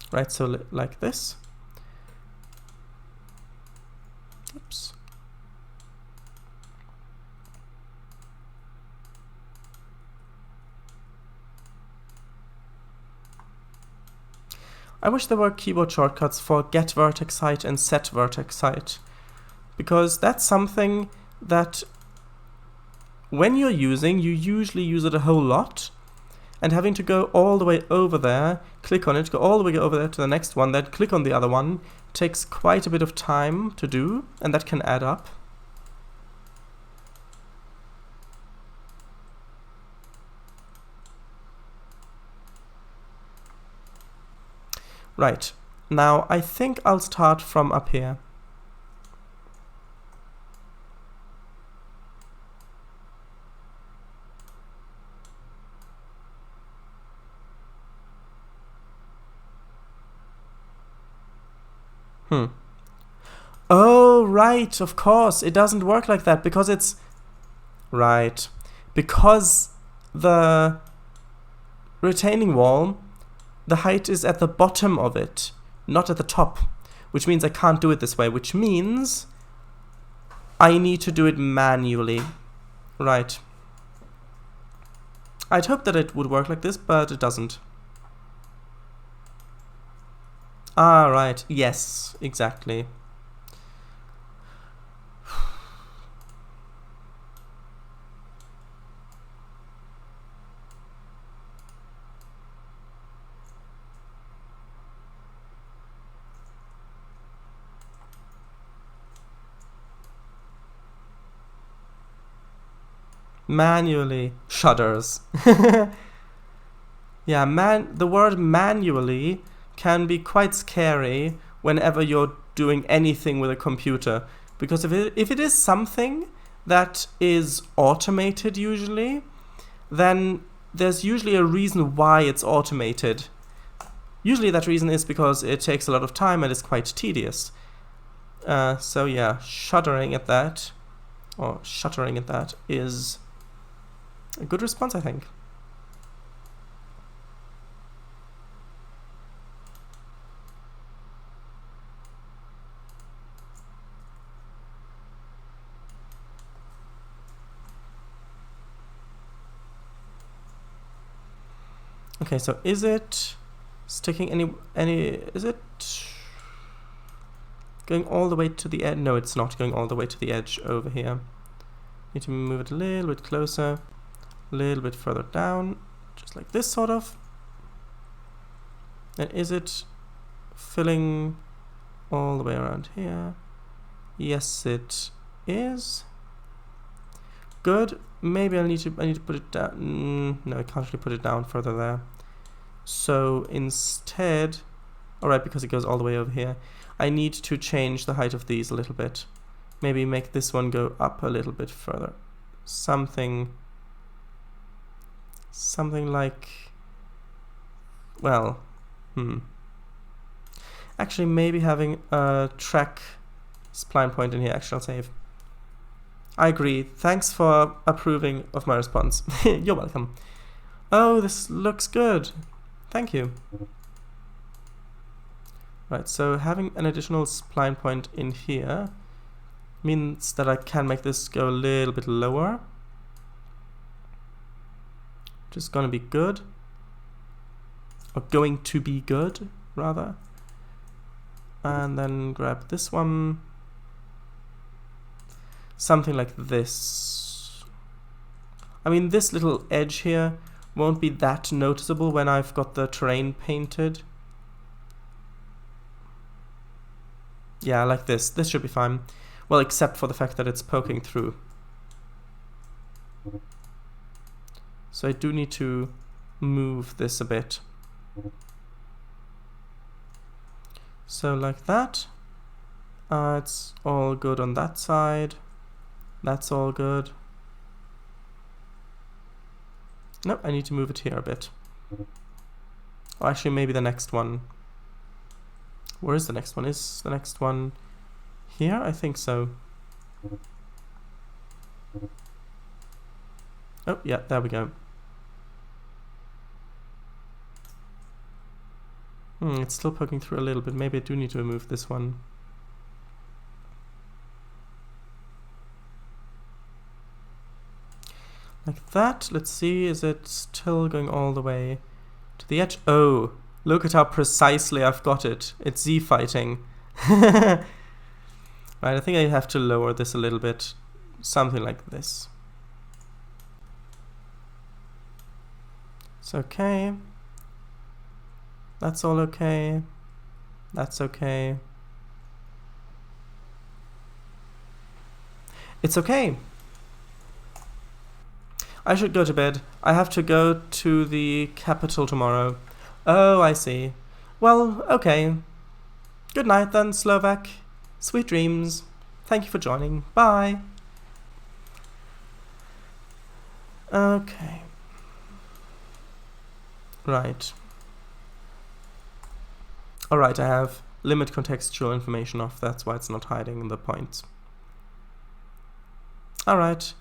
Right, so like this. Oops. I wish there were keyboard shortcuts for get vertex height and set vertex height, because that's something that when you're using, you usually use it a whole lot, and having to go all the way over there, click on it, go all the way over there to the next one, then click on the other one, takes quite a bit of time to do, and that can add up. Right, now I think I'll start from up here. Oh, right, of course, it doesn't work like that, because it's... Right, because the retaining wall, the height is at the bottom of it, not at the top, which means I can't do it this way, which means I need to do it manually. Right. I'd hope that it would work like this, but it doesn't. Ah, right. Yes, exactly. Manually shudders. Yeah, the word manually can be quite scary whenever you're doing anything with a computer, because if it is something that is automated usually, then there's usually a reason why it's automated. Usually that reason is because it takes a lot of time and is quite tedious. So yeah, shuddering at that is a good response, I think. Okay, so is it sticking is it going all the way to the edge? No, it's not going all the way to the edge over here. Need to move it a little bit closer, a little bit further down, just like this sort of. And is it filling all the way around here? Yes, it is. Good. Maybe I need to put it down. No, I can't really put it down further there. So instead, alright, because it goes all the way over here, I need to change the height of these a little bit. Maybe make this one go up a little bit further. Something like, well, actually maybe having a track spline point in here. Actually, I'll save. I agree. Thanks for approving of my response. You're welcome. Oh, this looks good. Thank you. Right, so having an additional spline point in here means that I can make this go a little bit lower. Which is gonna be good. Or going to be good, rather. And then grab this one. Something like this. I mean, this little edge here won't be that noticeable when I've got the terrain painted. Yeah, like this. This should be fine. Well, except for the fact that it's poking through. So I do need to move this a bit. So like that. It's all good on that side. That's all good. Nope, I need to move it here a bit. Oh, actually, maybe the next one. Where is the next one? Is the next one here? I think so. Oh, yeah, there we go. It's still poking through a little bit. Maybe I do need to remove this one. Like that. Let's see, is it still going all the way to the edge? Oh, look at how precisely I've got it. It's Z-fighting. Right, I think I have to lower this a little bit. Something like this. It's okay. That's all okay. That's okay. It's okay. I should go to bed. I have to go to the capital tomorrow. Oh, I see. Well, okay. Good night then, Slovak. Sweet dreams. Thank you for joining. Bye. Okay. Right. Alright, I have limit contextual information off. That's why it's not hiding the points. Alright.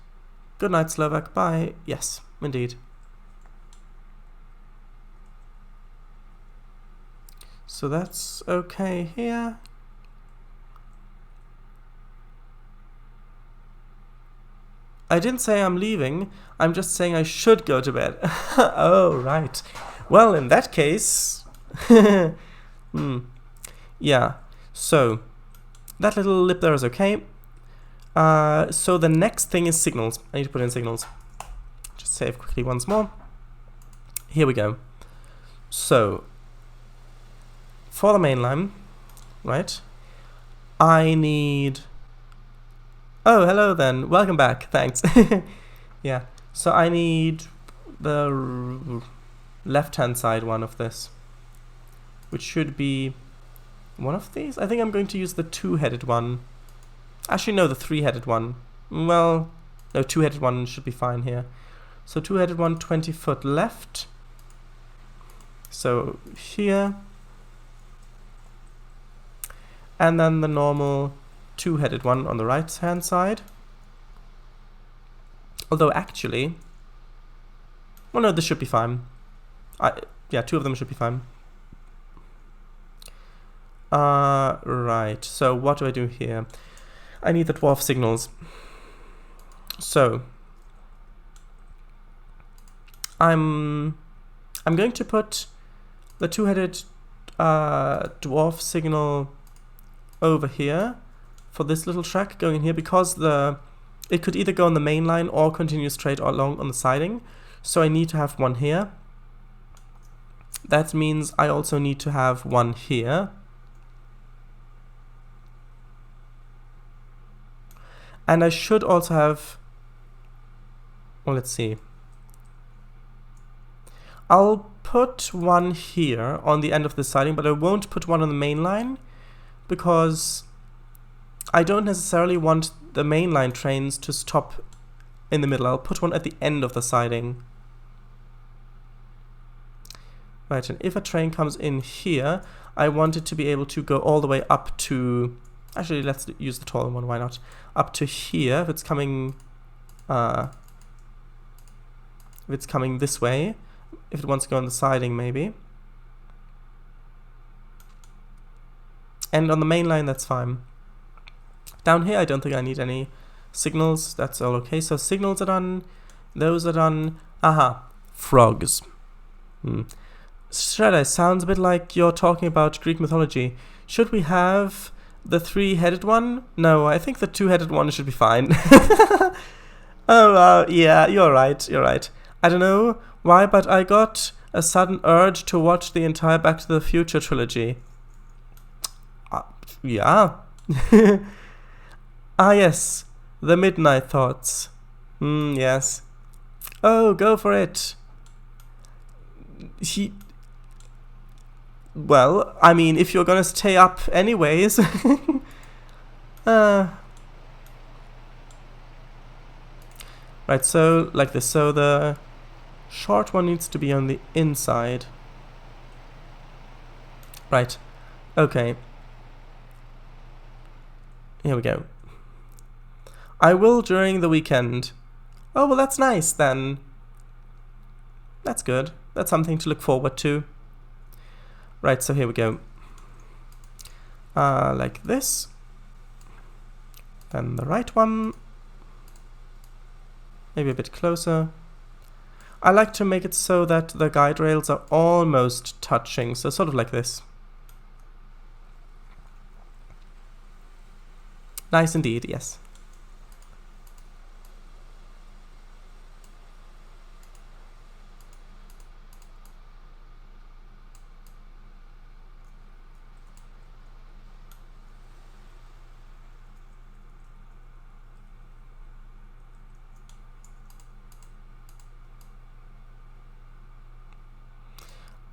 Good night, Slovak. Bye. Yes, indeed. So that's okay here. I didn't say I'm leaving. I'm just saying I should go to bed. Oh, right. Well, in that case... Yeah. So, that little lip there is okay. So the next thing is signals. I need to put in signals. Just save quickly once more. Here we go. So, for the main line, right, I need... Oh, hello then. Welcome back. Thanks. Yeah. So I need the left-hand side one of this, which should be one of these. I think I'm going to use the two-headed one. Actually, no, the three-headed one. Well, no, two-headed one should be fine here. So two-headed one, 20 foot left. So here. And then the normal two-headed one on the right-hand side. Although actually, well, no, this should be fine. Yeah, two of them should be fine. Right, so what do I do here? I need the dwarf signals. So I'm going to put the two-headed dwarf signal over here for this little track going in here, because it could either go on the main line or continue straight along on the siding. So I need to have one here. That means I also need to have one here. And I should also have, well, let's see. I'll put one here on the end of the siding, but I won't put one on the main line, because I don't necessarily want the mainline trains to stop in the middle. I'll put one at the end of the siding. Right, and if a train comes in here, I want it to be able to go all the way up to... Actually, let's use the taller one, why not? Up to here, if it's coming this way. If it wants to go on the siding, maybe. And on the main line, that's fine. Down here, I don't think I need any signals. That's all okay. So signals are done. Those are done. Aha. Frogs. Shredder, sounds a bit like you're talking about Greek mythology. Should we have the three-headed one? No, I think the two-headed one should be fine. Oh, yeah, you're right. You're right. I don't know why, but I got a sudden urge to watch the entire Back to the Future trilogy. Yeah. Ah, yes. The Midnight Thoughts. Yes. Oh, go for it. Well, I mean, if you're gonna stay up anyways. Right, so like this. So the short one needs to be on the inside. Right. Okay. Here we go. I will during the weekend. Oh, well, that's nice then. That's good. That's something to look forward to. Right, so here we go. Like this. Then the right one. Maybe a bit closer. I like to make it so that the guide rails are almost touching, so sort of like this. Nice indeed, yes.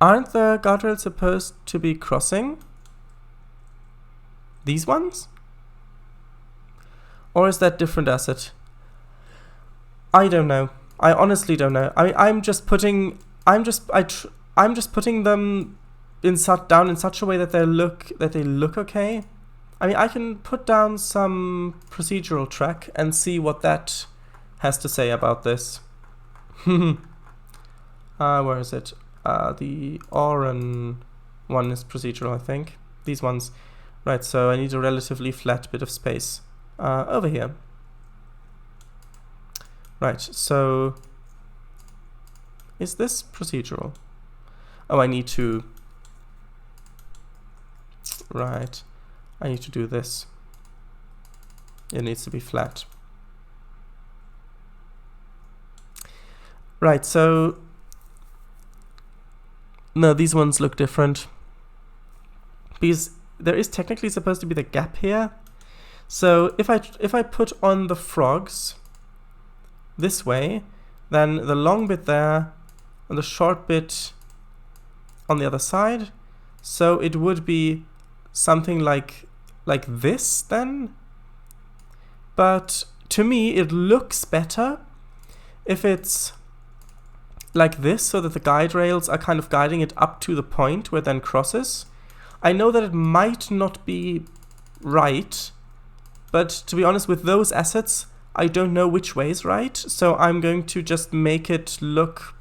Aren't the guardrails supposed to be crossing? These ones? Or is that different asset? I don't know. I honestly don't know. I mean, I'm just putting them down in such a way that they look okay. I mean, I can put down some procedural track and see what that has to say about this. Where is it? The Oran one is procedural, I think. These ones. Right, so I need a relatively flat bit of space. Over here. Right, so is this procedural? Oh, I need to... Right, I need to do this. It needs to be flat. Right, so... No, these ones look different. Because there is technically supposed to be the gap here. So if I put on the frogs this way, then the long bit there, and the short bit on the other side. So it would be something like this then. But to me, it looks better if it's like this, so that the guide rails are kind of guiding it up to the point where it then crosses. I know that it might not be right, but to be honest, with those assets, I don't know which way is right, so I'm going to just make it look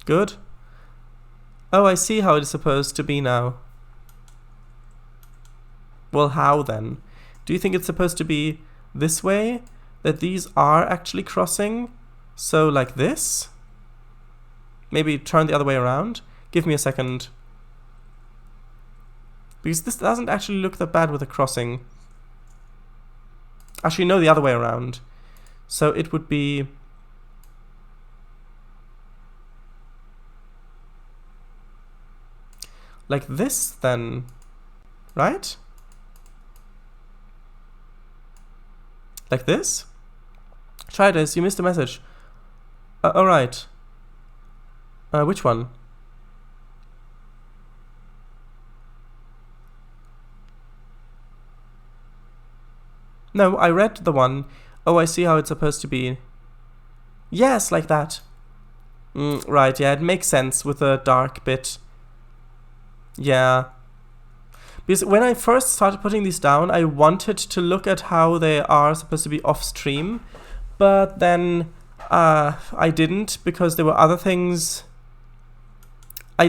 good. Oh, I see how it is supposed to be now. Well, how then? Do you think it's supposed to be this way? That these are actually crossing? So like this? Maybe turn the other way around? Give me a second. Because this doesn't actually look that bad with the crossing. Actually, no, the other way around. So it would be... like this then, right? Like this? Try this, you missed a message. Alright. Which one? No, I read the one. Oh, I see how it's supposed to be. Yes, like that. Right, yeah, it makes sense with the dark bit. Yeah. Because when I first started putting these down, I wanted to look at how they are supposed to be off stream. But then I didn't, because there were other things I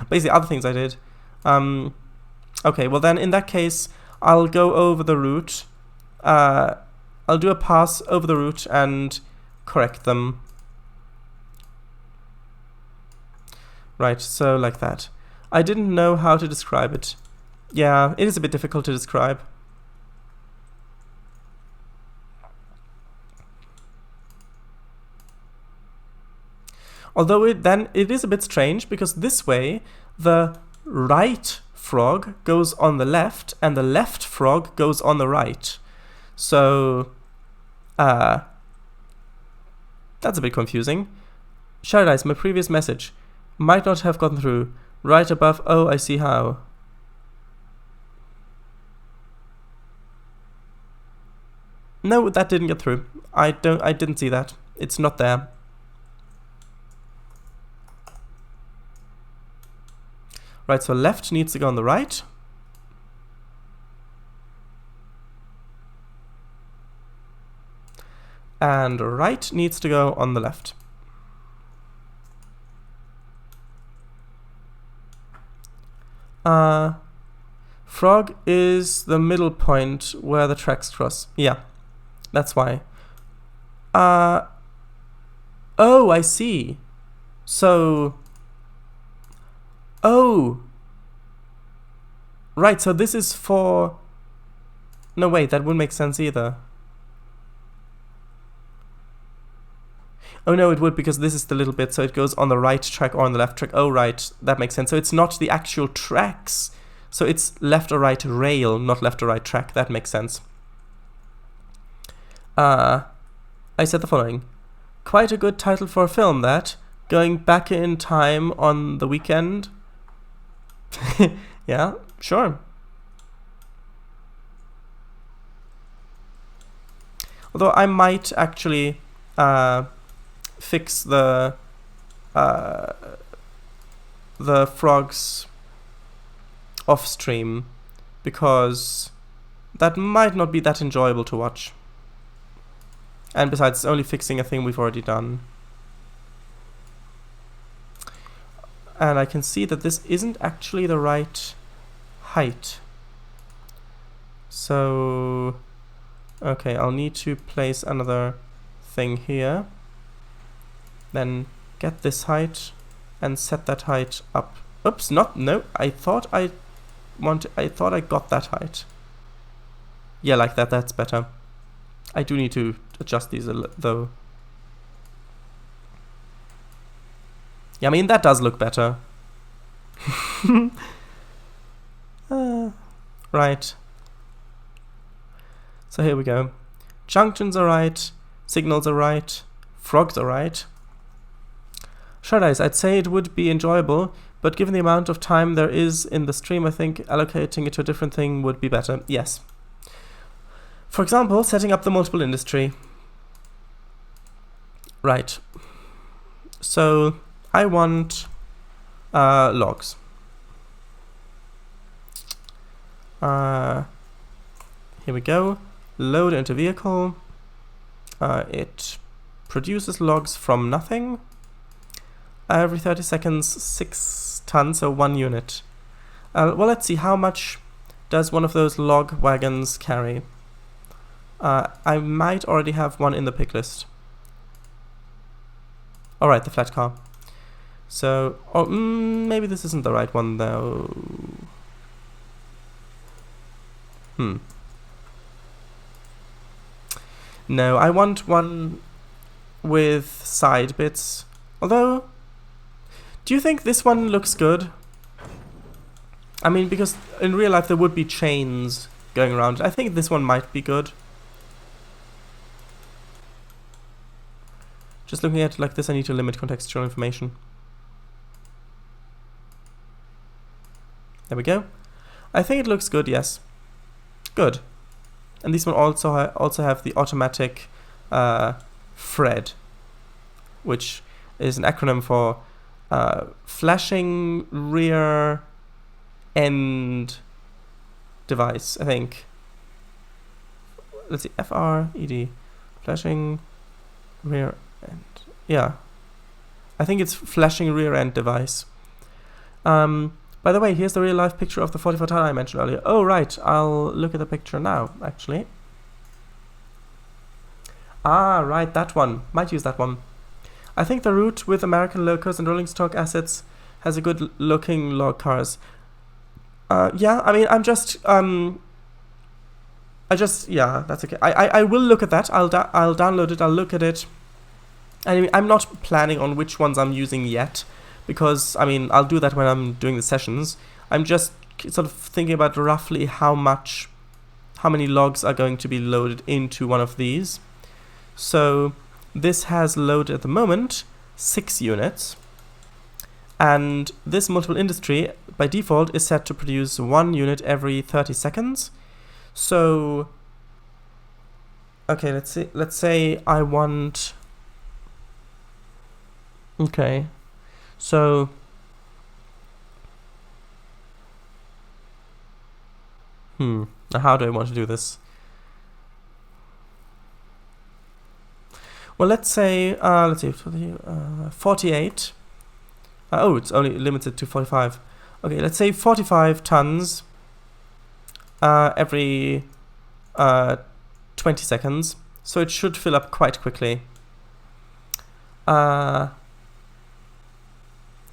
basically other things I did. Okay, well then in that case, I'll go over the route. I'll do a pass over the route and correct them. Right, so like that. I didn't know how to describe it. Yeah, it is a bit difficult to describe. Although it is a bit strange, because this way the right frog goes on the left and the left frog goes on the right. So that's a bit confusing. Paradise, my previous message might not have gotten through. Right above, oh, I see how. No, that didn't get through. I didn't see that. It's not there. Right, so left needs to go on the right. And right needs to go on the left. Frog is the middle point where the tracks cross. Yeah, that's why. Oh, I see. So... oh! Right, so this is for... no, wait, that wouldn't make sense either. Oh no, it would, because this is the little bit, so it goes on the right track or on the left track. Oh right, that makes sense. So it's not the actual tracks. So it's left or right rail, not left or right track. That makes sense. I said the following. Quite a good title for a film, that. Going back in time on the weekend. Yeah, sure. Although I might actually... fix the frogs off stream, because that might not be that enjoyable to watch. And besides, it's only fixing a thing we've already done. And I can see that this isn't actually the right height. So, okay, I'll need to place another thing here. Then get this height and set that height up. Oops, no, I thought I got that height. Yeah, like that, that's better. I do need to adjust these though. Yeah, I mean, that does look better. Right. So here we go. Junctions are right. Signals are right. Frogs are right. Short eyes, I'd say it would be enjoyable, but given the amount of time there is in the stream, I think allocating it to a different thing would be better. Yes. For example, setting up the multiple industry. Right. So I want logs. Here we go. Load into vehicle. It produces logs from nothing. Every 30 seconds, 6 tons, so 1 unit. Well, let's see, how much does one of those log wagons carry? I might already have one in the pick list. Alright, the flat car. So, maybe this isn't the right one though. No, I want one with side bits. Although, do you think this one looks good? I mean, because in real life there would be chains going around. I think this one might be good. Just looking at it like this, I need to limit contextual information. There we go. I think it looks good, yes. Good. And these one also have the automatic FRED, which is an acronym for flashing rear end device, I think. Let's see, FRED, flashing rear end. Yeah, I think it's flashing rear end device. By the way, here's the real life picture of the 44 ton I mentioned earlier. Oh right, I'll look at the picture now, actually. Ah, right, that one. Might use that one. I think the route with American locos and rolling stock assets has a good looking log cars. Yeah, I mean, yeah, that's okay. I will look at that. I'll download it. I'll look at it. I mean, I'm not planning on which ones I'm using yet, because, I mean, I'll do that when I'm doing the sessions. I'm just sort of thinking about roughly how many logs are going to be loaded into one of these. So this has loaded at the moment 6 units, and this multiple industry by default is set to produce 1 unit every 30 seconds. So, okay, let's say I want, okay, so now how do I want to do this? Well, let's see, 48. Oh, it's only limited to 45. Okay, let's say 45 tons every 20 seconds. So it should fill up quite quickly.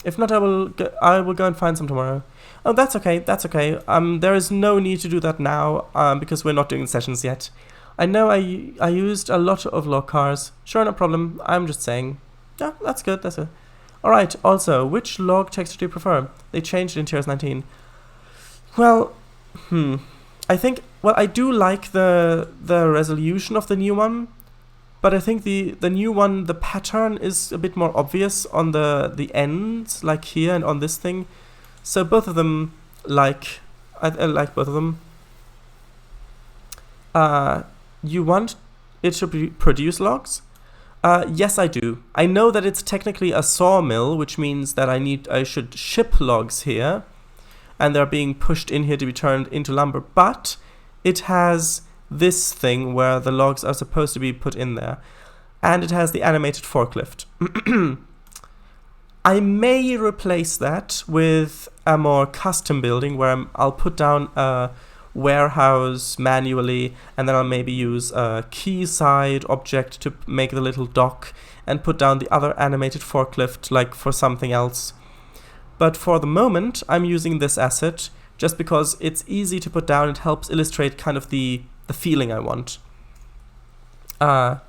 If not, I will go and find some tomorrow. Oh, that's okay. That's okay. There is no need to do that now because we're not doing sessions yet. I know I used a lot of log cars. Sure, no problem. I'm just saying. Yeah, that's good. That's it. All right. Also, which log texture do you prefer? They changed in Tiers 19. Well, I think. Well, I do like the resolution of the new one. But I think the new one, the pattern is a bit more obvious on the ends, like here and on this thing. So both of them, I like both of them. You want it to produce logs? Yes, I do. I know that it's technically a sawmill, which means that I should ship logs here, and they're being pushed in here to be turned into lumber. But it has this thing where the logs are supposed to be put in there, and it has the animated forklift. I may replace that with a more custom building where I'll put down a warehouse manually, and then I'll maybe use a quayside object to make the little dock and put down the other animated forklift like for something else. But for the moment I'm using this asset just because it's easy to put down. It helps illustrate kind of the feeling I want. By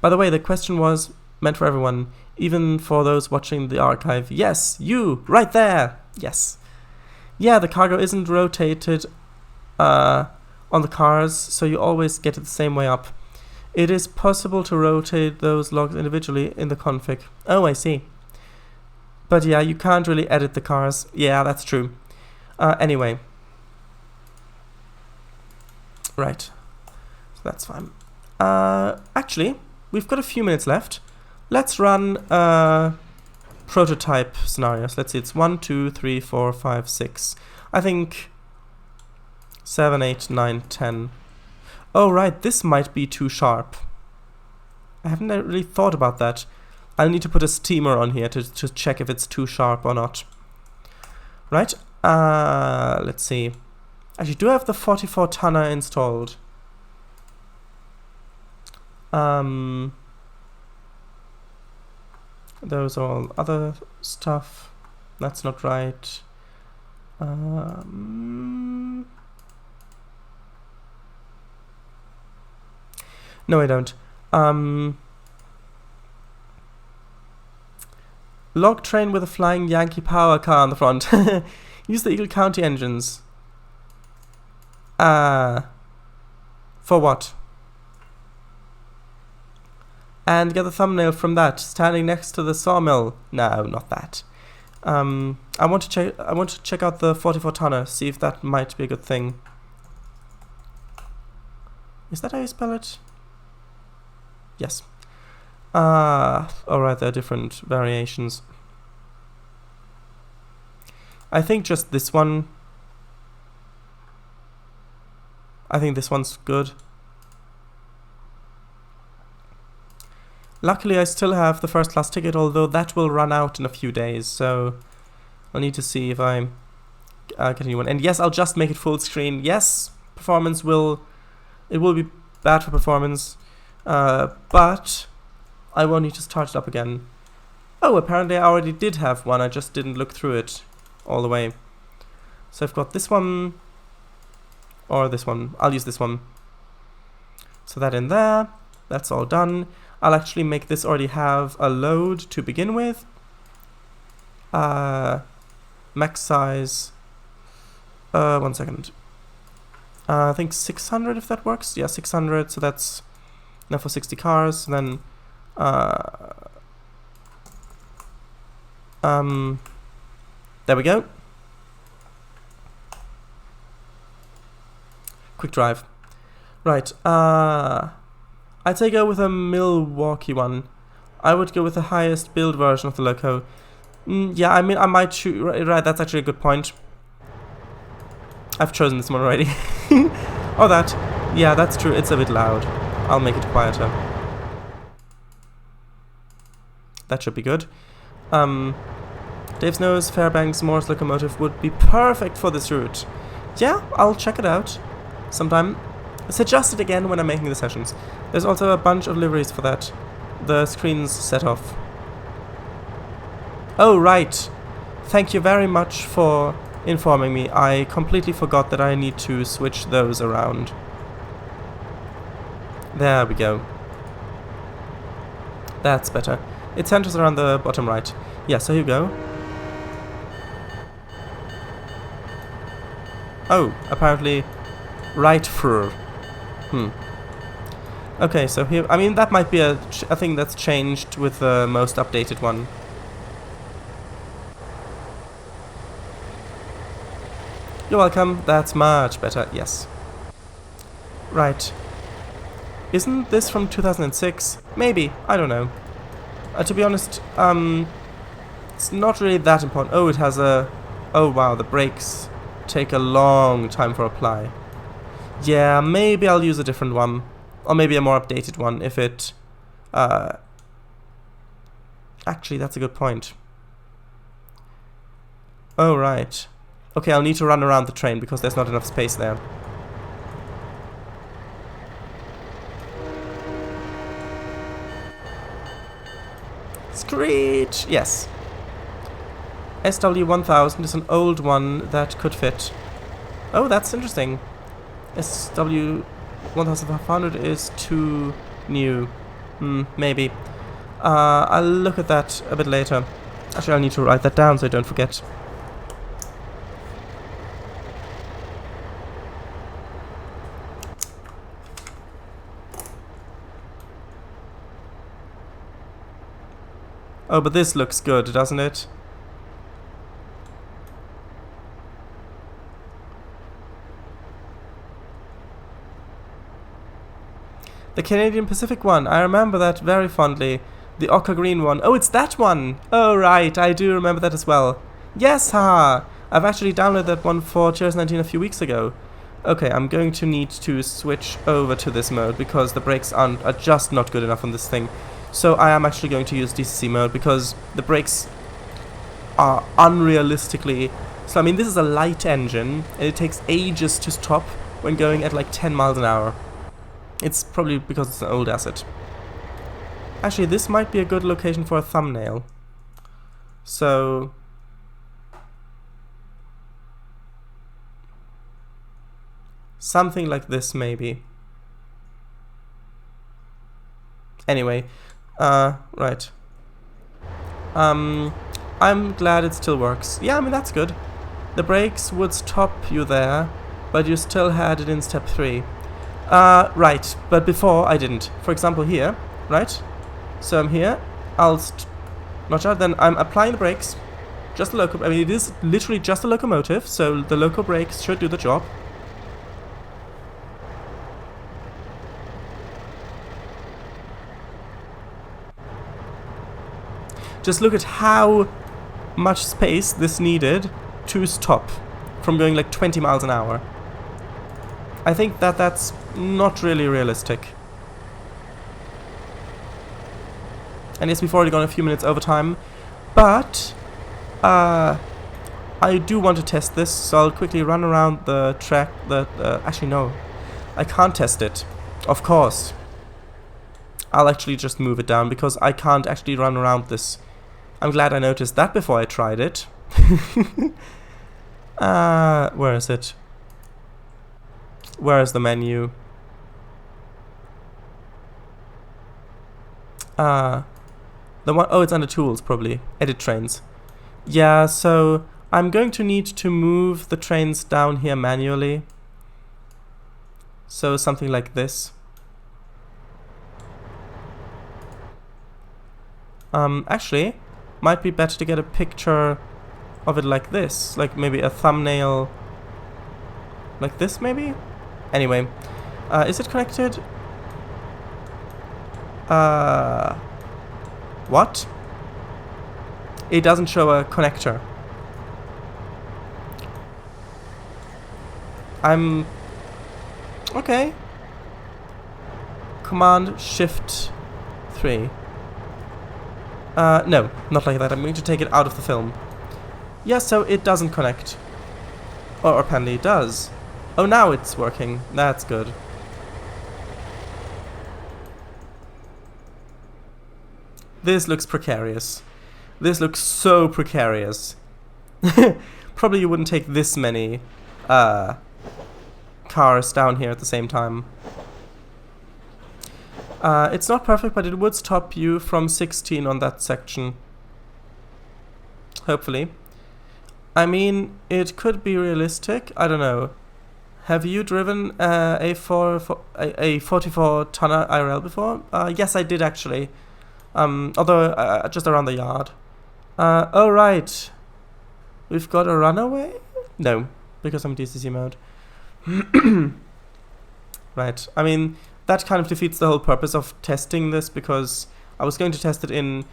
the way, the question was meant for everyone, even for those watching the archive. Yes, you, right there. Yes. Yeah, the cargo isn't rotated on the cars, so you always get it the same way up. It is possible to rotate those logs individually in the config. Oh, I see. But yeah, you can't really edit the cars. Yeah, that's true. Anyway. Right. So that's fine. Actually, we've got a few minutes left. Let's run prototype scenarios. Let's see, it's 1, 2, 3, 4, 5, 6. I think 7, 8, 9, 10. Oh, right, this might be too sharp. I haven't really thought about that. I'll need to put a steamer on here to check if it's too sharp or not. Right, let's see. Actually, do I have the 44 tonner installed? Those are all other stuff. That's not right. No, I don't. Log train with a flying Yankee power car on the front. Use the Eagle County engines. For what? And get the thumbnail from that, standing next to the sawmill. No, not that. I want to check out the 44 tonner, see if that might be a good thing. Is that how you spell it? Yes. Alright, there are different variations. I think just this one. I think this one's good. Luckily, I still have the first class ticket, although that will run out in a few days, so I'll need to see if I get a new one. And yes, I'll just make it full screen. Yes, performance will... It will be bad for performance, but I won't need to start it up again. Oh, apparently I already did have one, I just didn't look through it all the way. So I've got this one, or this one. I'll use this one. So that in there, that's all done. I'll actually make this already have a load to begin with. Max size, 1 second. I think 600 if that works. Yeah, 600, so that's enough for 60 cars. And then there we go. Quick drive. Right, I'd say go with a Milwaukee one. I would go with the highest build version of the loco. Yeah, I mean, I might choose... Right, that's actually a good point. I've chosen this one already. Or that. Yeah, that's true, it's a bit loud. I'll make it quieter. That should be good. Dave Snow's Fairbanks Morse locomotive would be perfect for this route. Yeah, I'll check it out sometime. Suggest it again when I'm making the sessions. There's also a bunch of liveries for that. The screen's set off. Oh, right. Thank you very much for informing me. I completely forgot that I need to switch those around. There we go. That's better. It centers around the bottom right. Yeah, so here you go. Oh, apparently right through. Okay, so here, I mean, that might be a thing that's changed with the most updated one. You're welcome, that's much better, yes. Right. Isn't this from 2006? Maybe, I don't know. To be honest, it's not really that important. Oh, it has a... Oh wow, the brakes take a long time for apply. Yeah, maybe I'll use a different one. Or maybe a more updated one if it... Actually, that's a good point. Oh, right. Okay, I'll need to run around the train because there's not enough space there. Screech! Yes. SW1000 is an old one that could fit. Oh, that's interesting. SW1500 is too new. Maybe. I'll look at that a bit later. Actually, I'll need to write that down so I don't forget. Oh, but this looks good, doesn't it? The Canadian Pacific one, I remember that very fondly. The ochre green one. Oh, it's that one! Oh, right, I do remember that as well. Yes, ha! I've actually downloaded that one for Cheers 19 a few weeks ago. Okay, I'm going to need to switch over to this mode because the brakes are just not good enough on this thing. So I am actually going to use DCC mode because the brakes are unrealistically... So, I mean, this is a light engine and it takes ages to stop when going at like 10 miles an hour. It's probably because it's an old asset. Actually, this might be a good location for a thumbnail. So... something like this, maybe. Anyway, right. I'm glad it still works. Yeah, I mean, that's good. The brakes would stop you there, but you still had it in step 3. Right, but before I didn't. For example, here, right? So I'm here, I'll notch out, then I'm applying the brakes. Just a loco. I mean, it is literally just a locomotive, so the loco brakes should do the job. Just look at how much space this needed to stop from going like 20 miles an hour. I think that that's not really realistic. And yes, we've already gone a few minutes over time, but I do want to test this, so I'll quickly run around the track. Actually, no, I can't test it. Of course, I'll actually just move it down because I can't actually run around this. I'm glad I noticed that before I tried it. Where is it? Where is the menu? The one, oh, it's under tools, probably. Edit trains. Yeah, so I'm going to need to move the trains down here manually. So something like this. Actually, might be better to get a picture of it like this. Like maybe a thumbnail like this, maybe? Anyway, is it connected? What? It doesn't show a connector. I'm... okay. Command Shift 3. No, not like that. I'm going to take it out of the film. Yeah, so it doesn't connect. Or apparently it does. Oh, now it's working. That's good. This looks precarious. This looks so precarious. Probably you wouldn't take this many cars down here at the same time. It's not perfect, but it would stop you from 16 on that section. Hopefully. I mean, it could be realistic. I don't know. Have you driven a 44-tonner IRL before? Yes, I did actually. Although just around the yard. Oh right. We've got a runaway? No, because I'm DCC mode. Right. I mean, that kind of defeats the whole purpose of testing this, because I was going to test it in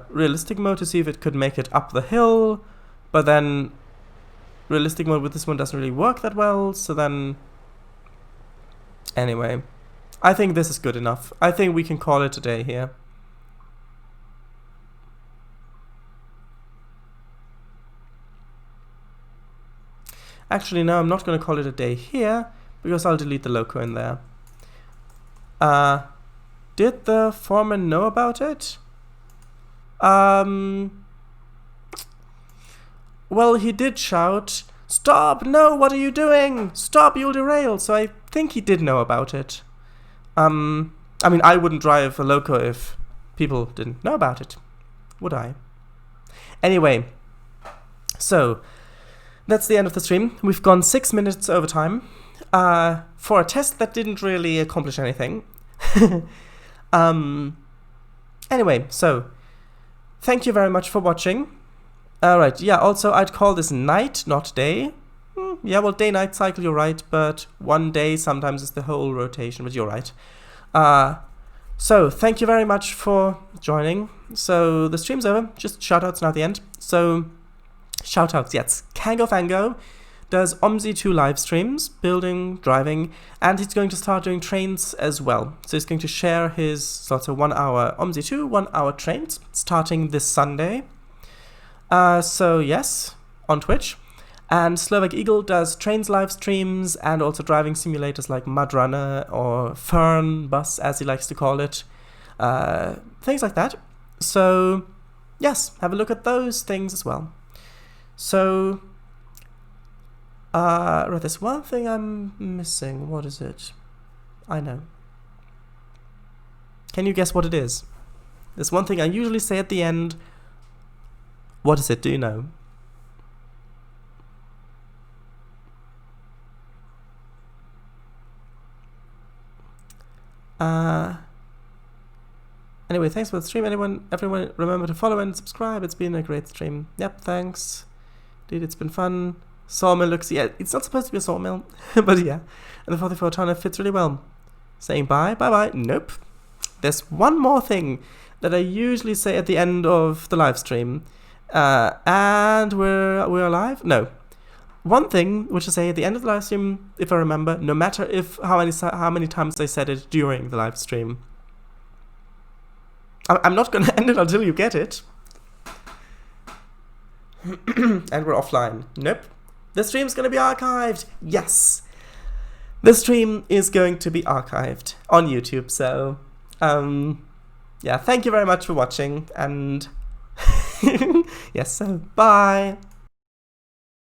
realistic mode to see if it could make it up the hill, but then realistic mode with this one doesn't really work that well, so then... Anyway, I think this is good enough. I think we can call it a day here. Actually, no, I'm not going to call it a day here, because I'll delete the loco in there. Did the foreman know about it? Well, he did shout, "Stop! No, what are you doing? Stop, you'll derail!" So I think he did know about it. I mean, I wouldn't drive a loco if people didn't know about it, would I? Anyway, so that's the end of the stream. We've gone 6 minutes over time for a test that didn't really accomplish anything. Anyway, so thank you very much for watching. Alright, yeah, also I'd call this night, not day. Yeah, well, day-night cycle, you're right, but one day sometimes is the whole rotation, but you're right. So, thank you very much for joining. So, the stream's over, just shoutouts now at the end. So, shoutouts, yes. Kango Fango does OMSI2 live streams, building, driving, and he's going to start doing Trainz as well. So he's going to share his sort of 1 hour OMSI2, 1 hour Trainz, starting this Sunday. So yes, on Twitch. And Slovak Eagle does Trainz live streams and also driving simulators like Mudrunner or Fern Bus, as he likes to call it. Things like that. So yes, have a look at those things as well. So right, there's one thing I'm missing. What is it? I know. Can you guess what it is? There's one thing I usually say at the end. What is it? Do you know? Anyway, thanks for the stream. Everyone remember to follow and subscribe. It's been a great stream. Yep, thanks. Dude, it's been fun. Sawmill looks, yeah, it's not supposed to be a sawmill, but yeah. And the 44 tonner fits really well. Saying bye, bye-bye. Nope. There's one more thing that I usually say at the end of the live stream. And we're live? No. One thing which I say at the end of the live stream, if I remember, no matter how many times I said it during the live stream. I'm not going to end it until you get it. And we're offline. Nope. The stream's going to be archived. Yes. The stream is going to be archived on YouTube. So, yeah, thank you very much for watching. And yes, so bye.